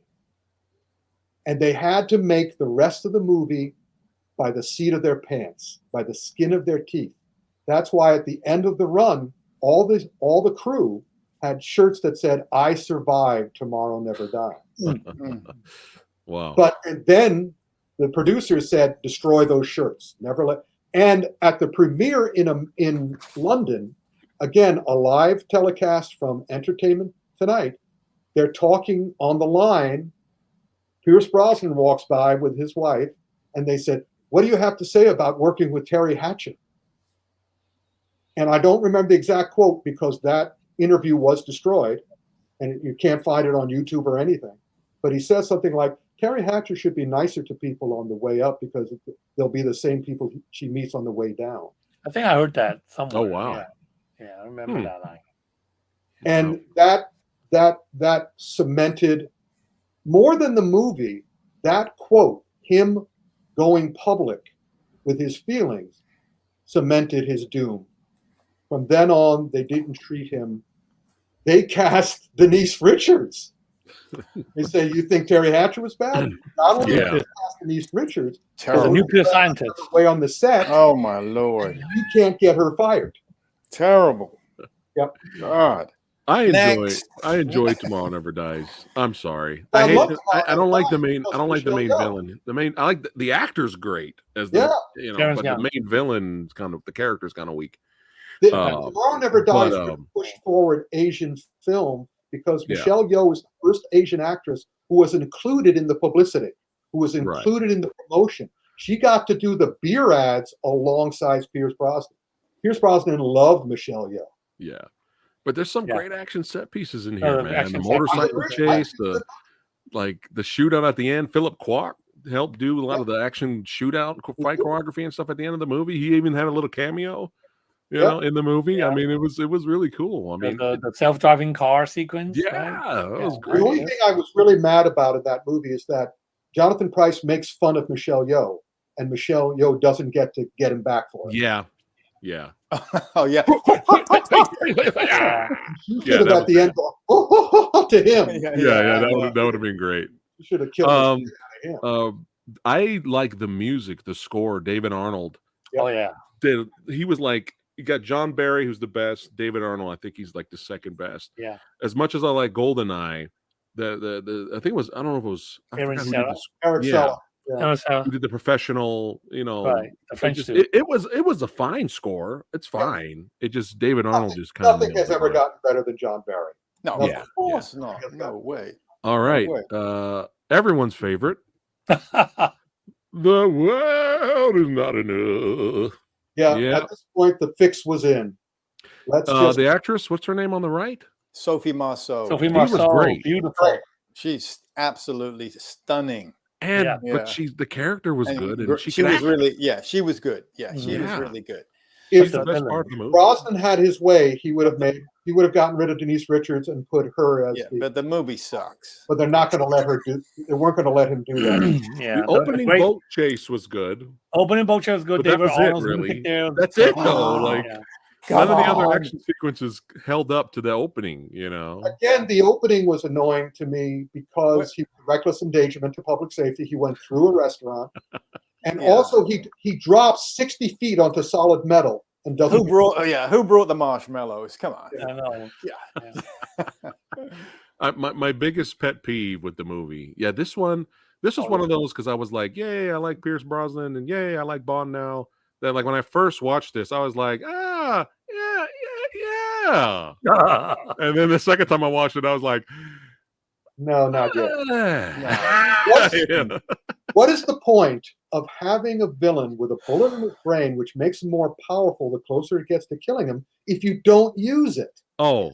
And they had to make the rest of the movie by the seat of their pants, by the skin of their teeth. That's why at the end of the run, all the crew had shirts that said, I survived, Tomorrow Never Dies. Wow. But and then the producers said, destroy those shirts. Never let. And at the premiere in London, again, a live telecast from Entertainment Tonight, they're talking on the line. Pierce Brosnan walks by with his wife, and they said, what do you have to say about working with Terry Hatcher? And I don't remember the exact quote because that interview was destroyed, and you can't find it on YouTube or anything. But he says something like, Terry Hatcher should be nicer to people on the way up because they'll be the same people she meets on the way down. I think I heard that somewhere. Oh, wow. Yeah, I remember that line. And that cemented more than the movie, that quote, him going public with his feelings, cemented his doom. From then on, they didn't treat him. They cast Denise Richards. They say, you think Terry Hatcher was bad? Not only did they cast Denise Richards, Terrible. A nuclear scientist. way on the set, Oh my Lord. you can't get her fired. Terrible. Yep. God. I Next. enjoy Tomorrow Never Dies. I'm sorry. I I hate. love I Tomorrow don't like the Never main. Dies I don't like the because main Michelle Yeoh. villain. The main. I like the actor's great as the Yeah. but the main villain kind of the character's kind of weak. Tomorrow Never Dies but, really pushed forward Asian film because Yeah. Michelle Yeoh was the first Asian actress who was included in the publicity, who was Right. included in the promotion. She got to do the beer ads alongside Pierce Brosnan. Pierce Brosnan loved Michelle Yeoh. Yeah, but there's some Yeah. great action set pieces in here, the man. action The set motorcycle pieces. chase, the shootout at the end. Philip Kwok helped do a lot of the action shootout fight choreography and stuff at the end of the movie. He even had a little cameo, you know, in the movie. Yeah. I mean, it was really cool. I mean, the self-driving car sequence. yeah, right? that was The great. only thing I was really mad about in that movie is that Jonathan Pryce makes fun of Michelle Yeoh, and Michelle Yeoh doesn't get to get him back for it. Yeah. Oh yeah. She should have at the end gone to him. Yeah, that would have been great. You should have killed the shit out of him. I like the music, the score. David Arnold. Oh yeah. He was like, you got John Barry, who's the best. David Arnold, I think he's like the second best. Yeah. As much as I like GoldenEye, the I think it was, I don't know if it was Aaron Sella. Eric Sella. who did the professional, you know, Right, the French just, dude. it was a fine score. It's fine. It just David Arnold just kind of Nothing has ever gotten better than John Barry. No, Yeah, of course not. No way. All right. way. Everyone's favorite. The world is not enough. Yeah, at this point the fix was in. Let's just The actress, what's her name on the right? Sophie Marceau. Sophie was Marceau, great. beautiful. She's absolutely stunning. And Yeah. but the character was And good, gr- and she she could was act. really, she was good. Yeah, she was Yeah. really good. if That's the best part of the movie. Brosnan had his way, he would have gotten rid of Denise Richards and put her as But the movie sucks. but they're not going to let her do. They weren't going to let him do that. Yeah. The opening great boat chase was good. opening boat chase was good. But that David was it, Arnold's really. music there. That's it, though. Like, Yeah. none of the other on. action sequences held up to the opening, you know. Again, the opening was annoying to me because he was reckless endangerment to public safety. He went through a restaurant, and also he drops 60 feet onto solid metal and doesn't. Who brought the marshmallows? Come on. I know. My biggest pet peeve with the movie, this was one of those because I was like, yay, I like Pierce Brosnan, and yay, I like Bond now. That like when I first watched this, I was like, yeah. And then the second time I watched it, I was like, No, not yet. Yeah. What is the point of having a villain with a bullet in his brain, which makes him more powerful the closer it gets to killing him, if you don't use it? Oh,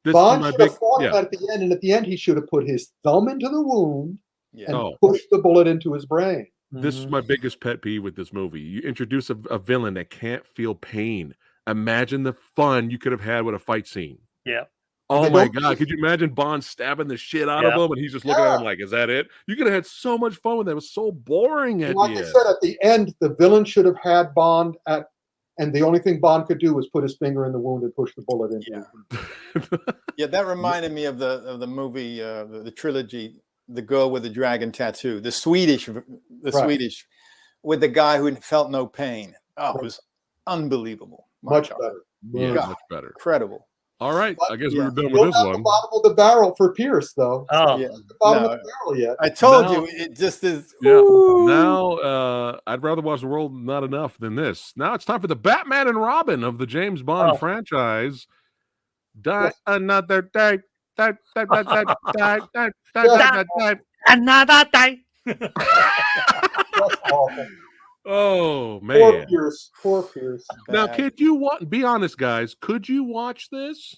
this Bond is my should big have fought him at the end, and at the end, he should have put his thumb into the wound and pushed the bullet into his brain. This is my biggest pet peeve with this movie. You introduce a villain that can't feel pain. Imagine the fun you could have had with a fight scene. Yeah. Oh my God. Could you imagine Bond stabbing the shit out of him and he's just looking at him like, is that it? You could have had so much fun with that. It was so boring at Like the I end. said, at the end, the villain should have had Bond and the only thing Bond could do was put his finger in the wound and push the bullet into him. That reminded me of the movie, the trilogy, The Girl with the Dragon Tattoo, the Swedish, with the guy who felt no pain. Oh, it was unbelievable. Much better. Much better. Incredible. All right. I guess we were done Still with this not one. the bottom of the barrel for Pierce, though. Oh, Yeah. The bottom of the barrel yet. I told you, it just is. Yeah. Now, I'd rather watch The World Not Enough than this. Now it's time for the Batman and Robin of the James Bond franchise. Die another day. another day. That's awful. Oh man. Poor Pierce. Poor Pierce. Now, be honest, guys? Could you watch this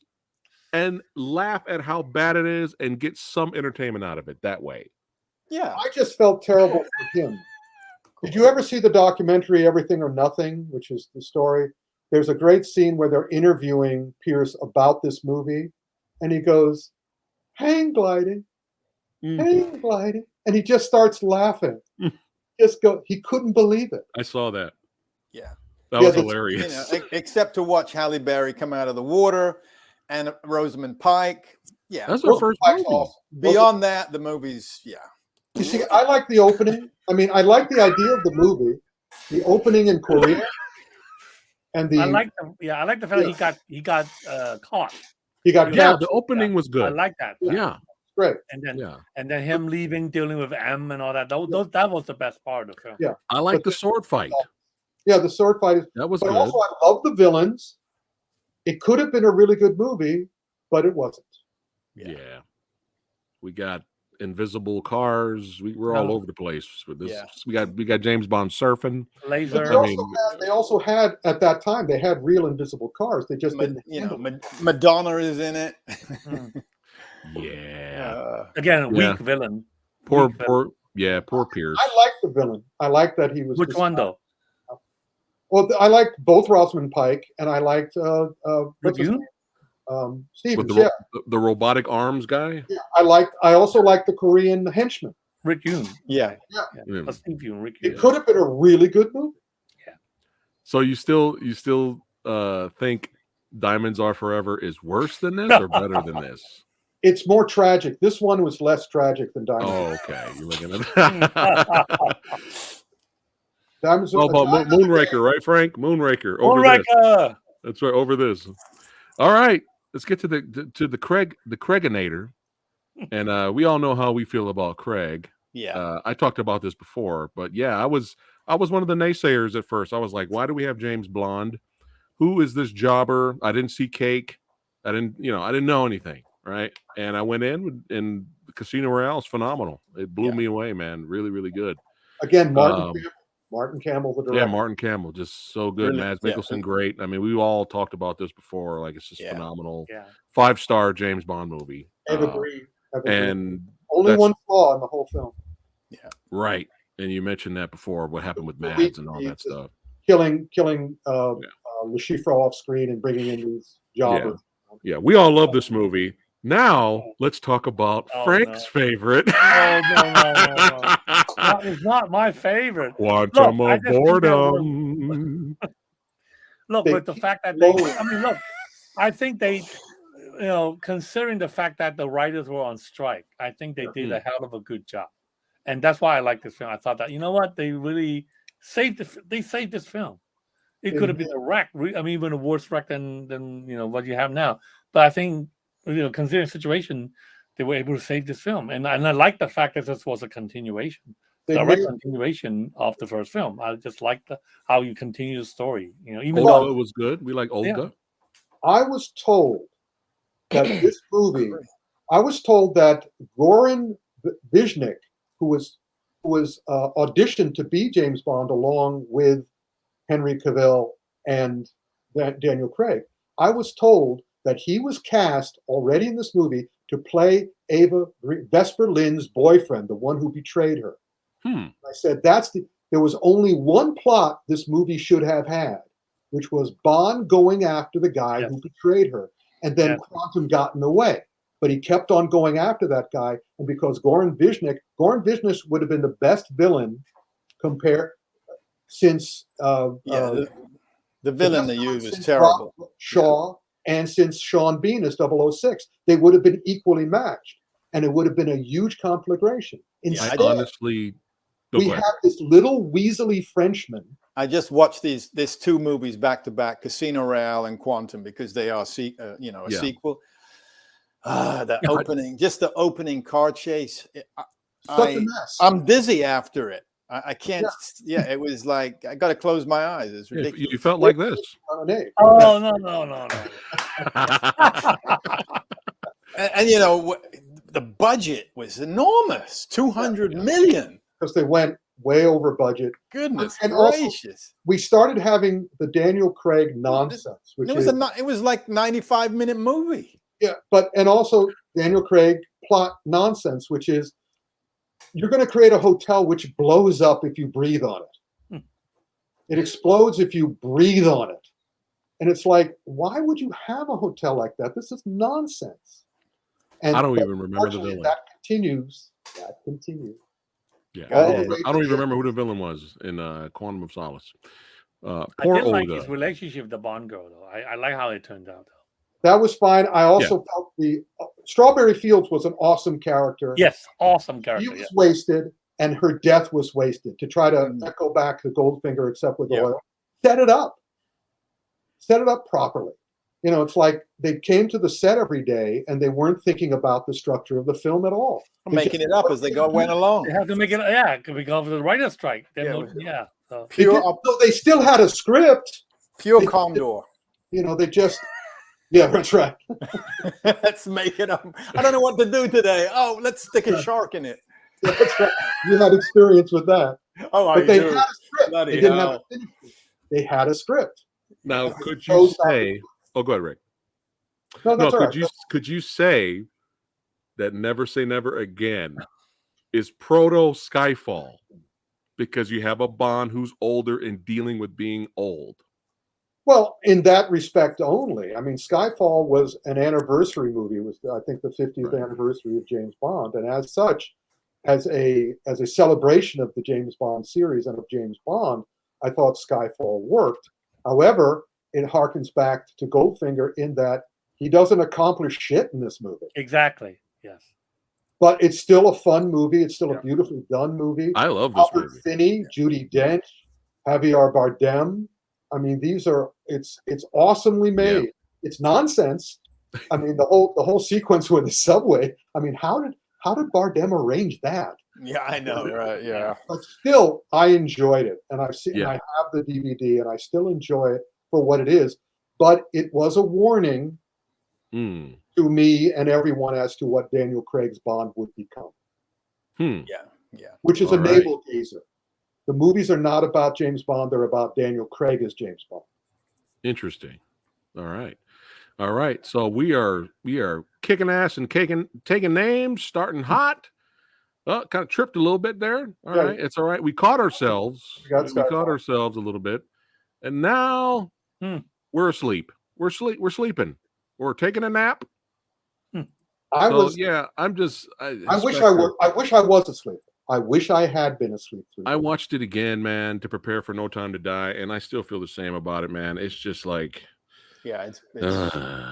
and laugh at how bad it is and get some entertainment out of it that way? Yeah. I just felt terrible for him. Did you ever see the documentary Everything or Nothing, which is the story? There's a great scene where they're interviewing Pierce about this movie, and he goes, hang gliding, hang gliding, and he just starts laughing. He couldn't believe it. I saw that. Yeah. That was hilarious. Except to watch Halle Berry come out of the water and Rosamund Pike. Yeah. That's her first movie. Awesome. Beyond that, the movies, You see, I like the opening. I mean, I like the idea of the movie, the opening in Korea, and I like the fact that he got caught. He got Yeah, captured. the opening was I good. like that. Yeah, Great. And then him leaving, dealing with M and all that. That was the best part of the film. Yeah. I like But the sword fight. Yeah, the sword fight is. That was But good. also, I love the villains. It could have been a really good movie, but it wasn't. Yeah. We got invisible cars. We're all over the place with this. Yeah. We got James Bond surfing. Laser. They also had at that time they had real invisible cars. They just didn't. Madonna is in it. Yeah. Again, weak villain. Poor Poor Pierce. I like the villain. I like that he was. Which one though? Well, I liked both Rosamund Pike, and I liked what's his name? Stevens. With the robotic arms guy. Yeah, I also liked the Korean henchman. Rick Yoon. Yeah. Steve Yoon, Rick Yoon. It could have been a really good movie. Yeah. So you still think Diamonds Are Forever is worse than this or better than this? It's more tragic. This one was less tragic than Diamonds. Oh, okay. You're looking at Diamonds Are about Moonraker, right, Frank? Moonraker. Moonraker. That's right. Over this. All right. Let's get to the Craiginator. And we all know how we feel about Craig. Yeah. I talked about this before, but yeah, I was one of the naysayers at first. I was like, why do we have James Blonde? Who is this jobber? I didn't see Cake. I didn't know anything, right? And I went in, and Casino Royale is phenomenal. It blew me away, man. Really, really good. Again, Martin Campbell, the director. Yeah, Martin Campbell, just so good. Really? Mads Mikkelsen, great. I mean, we all talked about this before. Like, it's just phenomenal. Yeah. 5-star James Bond movie. I've agreed. And only one flaw in the whole film. Yeah. Right. And you mentioned that before, what happened with Mads and all that stuff. Killing Le Chiffre off screen and bringing in these jobbers. Yeah, we all love this movie. Now, let's talk about Frank's favorite. Oh, no. That is not my favorite. Quantum of Boredom. Look, with the fact that I think they, considering the fact that the writers were on strike, I think they did a hell of a good job. And that's why I like this film. I thought that, you know what, they really saved this film. It could have been a wreck. I mean, even a worse wreck than what you have now. But I think, considering the situation, they were able to save this film. And I like the fact that this was a continuation. Direct continuation of the first film. I just like how you continue the story. Even though it was good. We like Olga. Yeah. I was told that this movie, I was told that Goran Viznik, who was auditioned to be James Bond along with Henry Cavill and Daniel Craig, I was told that he was cast already in this movie to play Vesper Lynd's boyfriend, the one who betrayed her. I said there was only one plot this movie should have had, which was Bond going after the guy who betrayed her, and then Quantum got in the way. But he kept on going after that guy, and because Goran Viznik would have been the best villain since the villain they used was terrible. Shaw, and since Sean Bean is 006, they would have been equally matched, and it would have been a huge conflagration. Instead, we have this little weaselly Frenchman. I just watched these two movies back to back, Casino Royale and Quantum, because they are sequel. The opening car chase. Such a mess. I'm dizzy after it. I can't. Yeah, it was like I got to close my eyes. It's ridiculous. You felt like this. Oh no. And the budget was enormous, 200 million. Because they went way over budget. Goodness and gracious! Also, we started having the Daniel Craig nonsense, which it was like 95-minute movie. Yeah, and also Daniel Craig plot nonsense, which is you're going to create a hotel which blows up if you breathe on it. It explodes if you breathe on it, and it's like, why would you have a hotel like that? This is nonsense. And I don't even remember the villain. That continues. Yeah, I don't even remember who the villain was in Quantum of Solace. I did like his relationship with the Bond girl, though. I like how it turned out, though. That was fine. I also felt the Strawberry Fields was an awesome character. Yes, awesome character. He was wasted, and her death was wasted to try to echo back the Goldfinger, except with oil. Set it up properly. it's like they came to the set every day and they weren't thinking about the structure of the film at all. I'm making it up as they went along. They have to make it, because of the writer's strike. So. They still had a script. Pure Condor. They just, that's right. Let's make it up. I don't know what to do today. Oh, let's stick a shark in it. That's right. You had experience with that. Oh, but they had a script. They had a script. Now, could you say? Oh, go ahead, Rick. No, could you say that Never Say Never Again is proto Skyfall because you have a Bond who's older and dealing with being old? Well, in that respect only. I mean, Skyfall was an anniversary movie. It was, I think, the 50th anniversary of James Bond, and as such, as a celebration of the James Bond series and of James Bond, I thought Skyfall worked. However, it harkens back to Goldfinger in that he doesn't accomplish shit in this movie. Exactly. Yes. But it's still a fun movie. It's still a beautifully done movie. I love this movie. Finney, Judi Dench, Javier Bardem. I mean, it's awesomely made. Yeah. It's nonsense. I mean, the whole sequence with the subway. I mean, how did Bardem arrange that? Yeah, I know, right? Yeah. But still, I enjoyed it, and I have the DVD, and I still enjoy it for what it is. But it was a warning to me and everyone as to what Daniel Craig's Bond would become. Yeah. Which is a navel gazer. The movies are not about James Bond; they're about Daniel Craig as James Bond. Interesting. All right. So we are kicking ass and taking names, starting hot. Kind of tripped a little bit there. All right, it's all right. We caught ourselves. We caught ourselves a little bit, and now we're asleep. We're sleeping. We're taking a nap. I wish I was asleep. I wish I had been asleep. I watched it again, man, to prepare for No Time to Die, and I still feel the same about it, man. It's just like, it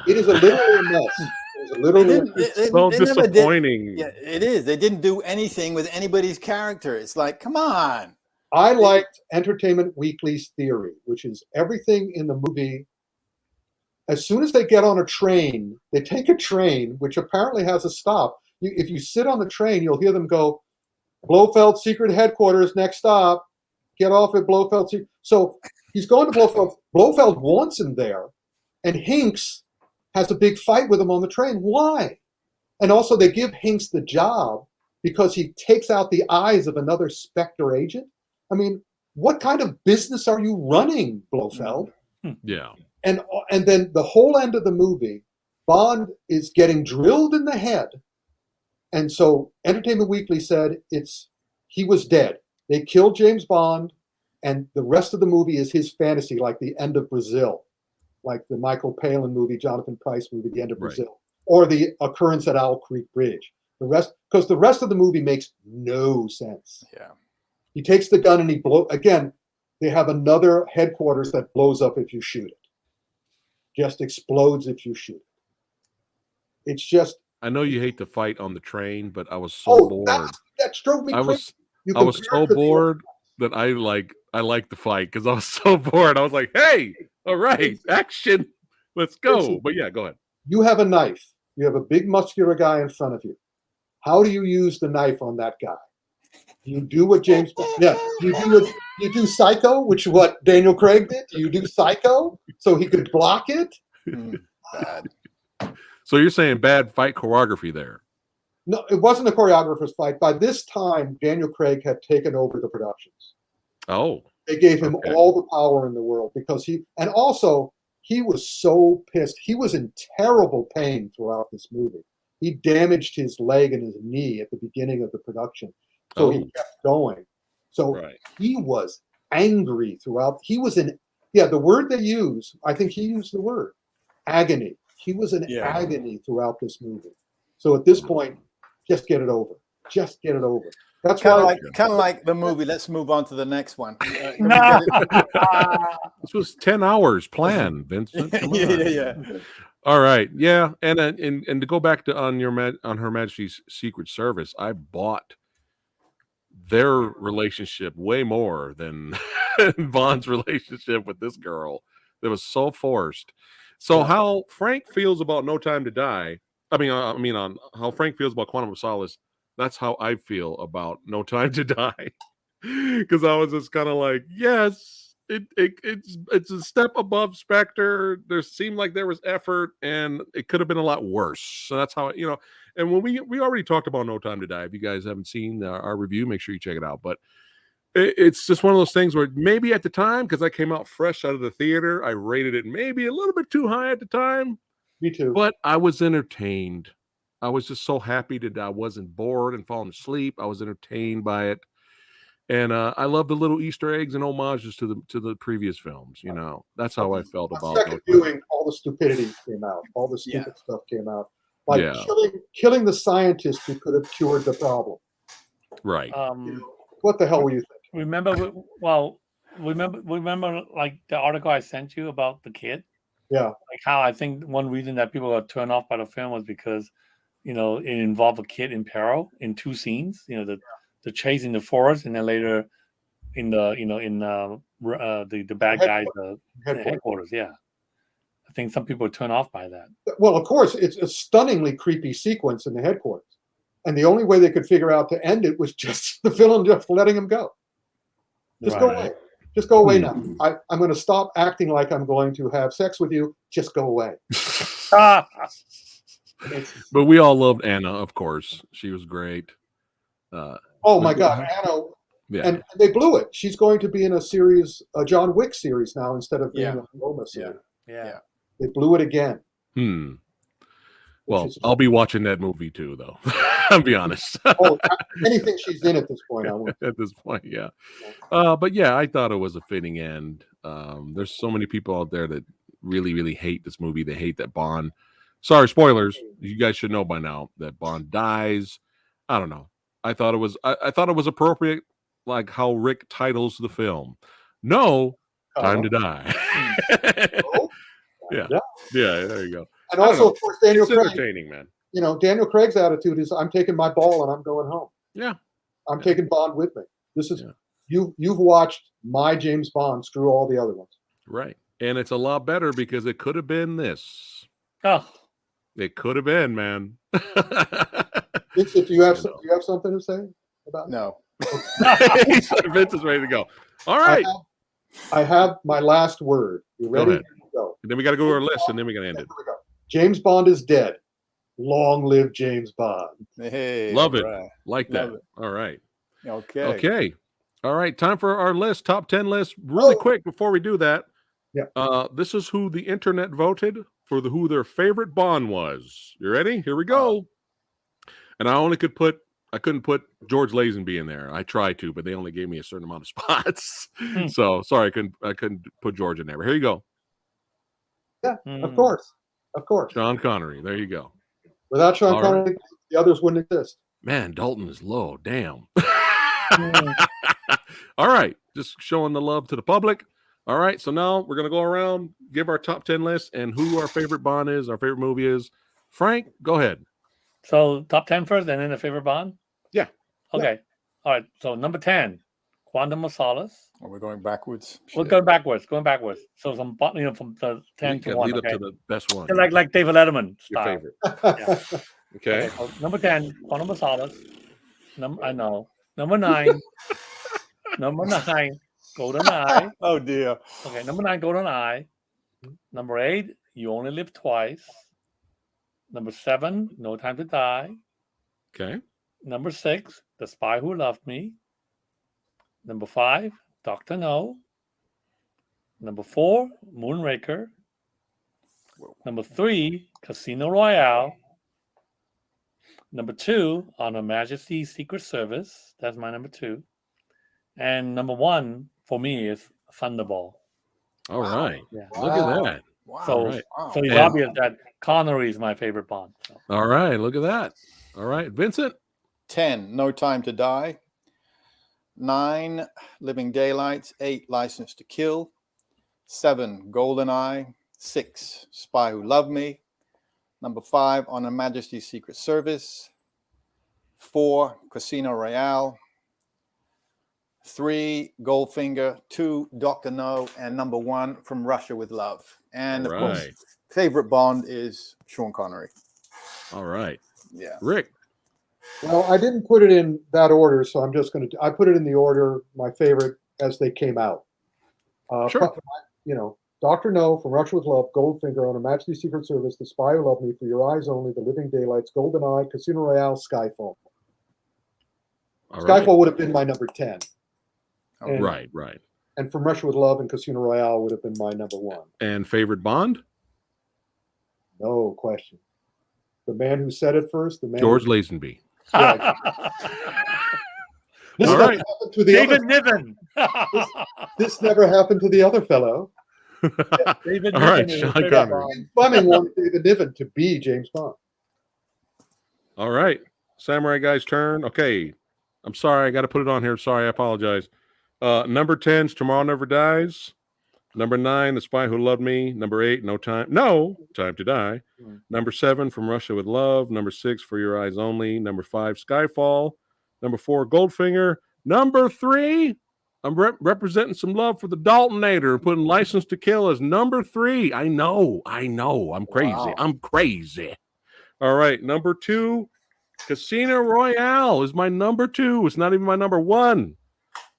is a literal mess. It's so disappointing. It is. They didn't do anything with anybody's character. It's like, come on. I liked Entertainment Weekly's theory, which is everything in the movie. As soon as they get on a train, they take a train, which apparently has a stop. If you sit on the train, you'll hear them go, Blofeld Secret Headquarters, next stop. Get off at Blofeld Secret. So he's going to Blofeld. Blofeld wants him there. And Hinks has a big fight with him on the train. Why? And also they give Hinks the job because he takes out the eyes of another Spectre agent. I mean, what kind of business are you running, Blofeld? Yeah. And then the whole end of the movie, Bond is getting drilled in the head. And so Entertainment Weekly said he was dead. They killed James Bond, and the rest of the movie is his fantasy, like the end of Brazil, like the Michael Palin movie, Jonathan Pryce movie, The End of Brazil, or the occurrence at Owl Creek Bridge. Because the rest of the movie makes no sense. Yeah. He takes the gun and again, they have another headquarters that blows up if you shoot it. Just explodes if you shoot it. It's just. I know you hate to fight on the train, but I was so bored. That drove me crazy. I was so bored that I liked the fight because I was so bored. I was like, hey, all right, action. Let's go. But yeah, go ahead. You have a knife. You have a big muscular guy in front of you. How do you use the knife on that guy? You do what James you do Psycho, which is what Daniel Craig did. Do you do Psycho so he could block it? Bad. So you're saying bad fight choreography there? No, it wasn't a choreographer's fight. By this time, Daniel Craig had taken over the productions. Oh. They gave him all the power in the world because he was so pissed. He was in terrible pain throughout this movie. He damaged his leg and his knee at the beginning of the production. So he kept going. So he was angry throughout. He was the word they use, I think he used the word, agony. He was in agony throughout this movie. So at this point, just get it over. Just get it over. That's kind of like the movie. Let's move on to the next one. This was 10 hours planned, Vincent. Yeah. All right, yeah, and to go back to on Her Majesty's Secret Service, I bought their relationship way more than Bond's relationship with this girl. That was so forced. So Yeah. how Frank feels about No Time to Die. On how Frank feels about Quantum of Solace. That's how I feel about No Time to Die. Because I was just kind of like, yes, it's a step above Spectre. There seemed like there was effort, and it could have been a lot worse. So that's how And when we already talked about No Time to Die. If you guys haven't seen our review, make sure you check it out. But it's just one of those things where maybe at the time, because I came out fresh out of the theater, I rated it maybe a little bit too high at the time. Me too. But I was entertained. I was just so happy that I wasn't bored and falling asleep. I was entertained by it. And I love the little Easter eggs and homages to the previous films. That's how I felt about second viewing, all the stupidity came out. All the stupid stuff came out. Like killing the scientist who could have cured the problem. Right. What the hell were you thinking? Remember like the article I sent you about the kid? Yeah. Like how I think one reason that people got turned off by the film was because, it involved a kid in peril in 2 scenes. The chase in the forest, and then later in the the bad guys headquarters. Yeah, I think some people are turned off by that. Well, of course, it's a stunningly creepy sequence in the headquarters, and the only way they could figure out to end it was just the villain just letting him go. Just go away. Just go away now. I'm going to stop acting like I'm going to have sex with you. Just go away. But we all loved Anna, of course. She was great. Oh my God, Anna! Yeah. And they blew it. She's going to be in a John Wick series now instead of being a Roma series. Yeah. They blew it again. Well, I'll be watching that movie too, though. I'll be honest. Anything she's in at this point, I won't. At this point, yeah. But yeah, I thought it was a fitting end. There's so many people out there that really, really hate this movie. They hate that Bond. Sorry, spoilers. You guys should know by now that Bond dies. I don't know. I thought it was appropriate, like how Rick titles the film. No Time to Die. Yeah. There you go. And also, of course, Daniel Craig. It's entertaining, man. Daniel Craig's attitude is, "I'm taking my ball and I'm going home." Yeah. I'm taking Bond with me. This is you've watched my James Bond screw all the other ones. Right. And it's a lot better because it could have been this. Oh. It could have been, man. Vincent, do you have something to say about it? No. Vince is ready to go. All right. I have my last word. You ready? Go ahead. Go. And then we got to go to our list, and then we're going to end it. James Bond is dead. Long live James Bond. Hey, love it. Right. Like that. All right. Okay. All right. Time for our list. Top 10 list. Really quick before we do that. Yeah. This is who the internet voted for who their favorite Bond was. You ready? Here we go. And I couldn't put George Lazenby in there. I tried to, but they only gave me a certain amount of spots. So sorry, I couldn't put George in there. But here you go. Yeah, of course. Sean Connery. There you go. Without Sean Connery, the others wouldn't exist. Man, Dalton is low. Damn. All right. Just showing the love to the public. All right. So now we're going to go around, give our top 10 list and who our favorite Bond is, our favorite movie is. Frank, go ahead. So top 10 first and then the favorite Bond? Yeah. Okay. Yeah. All right. So number 10, Quantum of Solace. We're going backwards. We're going backwards. So some from the 10 to 1. Lead up to the best one. Like David Letterman style. Your favorite. Okay. So number 10, Quantum of Solace. I know. Number 9. Number 9, GoldenEye. Oh dear. Okay. Number 9, GoldenEye. Number 8, You Only Live Twice. Number 7, No Time to Die. Okay. Number 6, The Spy Who Loved Me. Number 5, Dr. No. Number 4, Moonraker. Number 3, Casino Royale. Number 2, On Her Majesty's Secret Service. That's my number 2. And number 1 for me is Thunderball. All right. Yeah. Look at that. Wow. So it's obvious that Connery is my favorite Bond. So. All right. Look at that. All right. Vincent? 10, No Time to Die. 9, Living Daylights. 8, License to Kill. 7, GoldenEye. 6, Spy Who Loved Me. Number 5, On Her Majesty's Secret Service. 4, Casino Royale. 3 Goldfinger, 2 Dr. No, and number 1 From Russia with Love. And of course, favorite Bond is Sean Connery. All right. Yeah. Rick. Well, I didn't put it in that order, so I'm just going to. I put it in the order my favorite as they came out. Sure. You know, Dr. No, From Russia with Love, Goldfinger, On Her Majesty's Secret Service, The Spy Who Loved Me, For Your Eyes Only, The Living Daylights, GoldenEye, Casino Royale, Skyfall. Skyfall would have been my number 10. And, right. And From Russia with Love and Casino Royale would have been my number 1. And favorite Bond? No question. The man who said it first, the man George Lazenby. Yeah. All right. David Niven. This never happened to the other fellow. David All right, Niven. Sean Connery. Fleming wanted David Niven to be James Bond. All right. Samurai Guy's turn. Okay. I'm sorry. I got to put it on here. Sorry. I apologize. Number 10's Tomorrow Never Dies. Number 9, The Spy Who Loved Me. Number 8, No Time to Die. Number 7, From Russia with Love. Number 6, For Your Eyes Only. Number 5, Skyfall. Number 4, Goldfinger. Number 3, I'm representing some love for the Daltonator, putting License to Kill as number 3. I know. I'm crazy. Wow. I'm crazy. All right. Number 2, Casino Royale is my number 2. It's not even my number 1.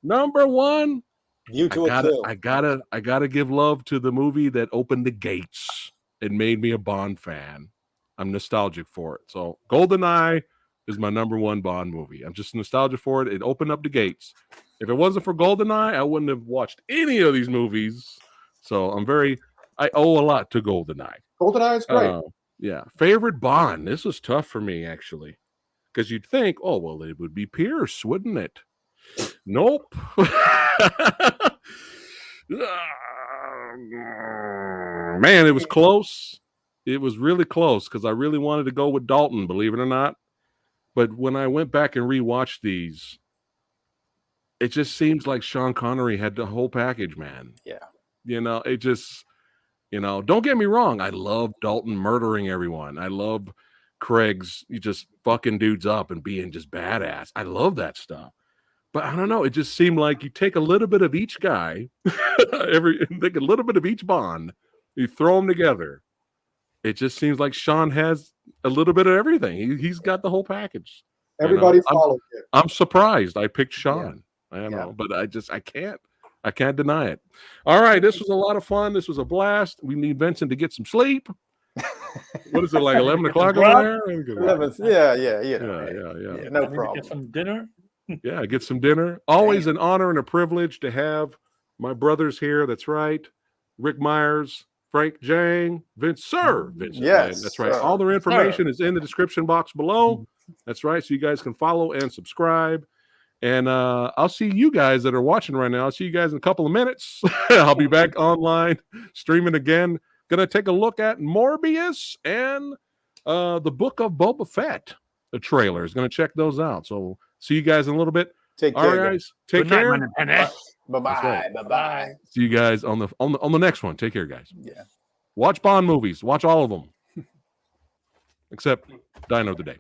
Number 1. I gotta give love to the movie that opened the gates and made me a Bond fan. I'm nostalgic for it. So GoldenEye is my number 1 Bond movie. I'm just nostalgic for it. It opened up the gates. If it wasn't for GoldenEye, I wouldn't have watched any of these movies. So I owe a lot to GoldenEye. GoldenEye is great. Yeah. Favorite Bond. This was tough for me, actually. Because you'd think, oh, well, it would be Pierce, wouldn't it? Nope. Man, it was close. It was really close because I really wanted to go with Dalton, believe it or not. But when I went back and rewatched these, it just seems like Sean Connery had the whole package, man. Yeah. It just, don't get me wrong. I love Dalton murdering everyone. I love Craig's just fucking dudes up and being just badass. I love that stuff. But I don't know. It just seemed like you take a little bit of each guy, take a little bit of each Bond, you throw them together. It just seems like Sean has a little bit of everything. He's got the whole package. Everybody followed it. I'm surprised I picked Sean. Yeah. I don't know, but I can't deny it. All right, this was a lot of fun. This was a blast. We need Vincent to get some sleep. What is it, like 11 o'clock over there? 11th. Yeah. No problem. Get some dinner. Yeah, get some dinner. Always an honor and a privilege to have my brothers here. That's right. Rick Myers, Frank Jang, Vincent. Yes, that's right. All their information is in the description box below. That's right. So you guys can follow and subscribe. And I'll see you guys that are watching right now. I'll see you guys in a couple of minutes. I'll be back online streaming again. Going to take a look at Morbius and the Book of Boba Fett. The trailer is going to check those out. So see you guys in a little bit. Take All care, right, guys. Take care. Bye-bye. Bye-bye. See you guys on the next one. Take care, guys. Yeah. Watch Bond movies. Watch all of them. Except Die Another Day.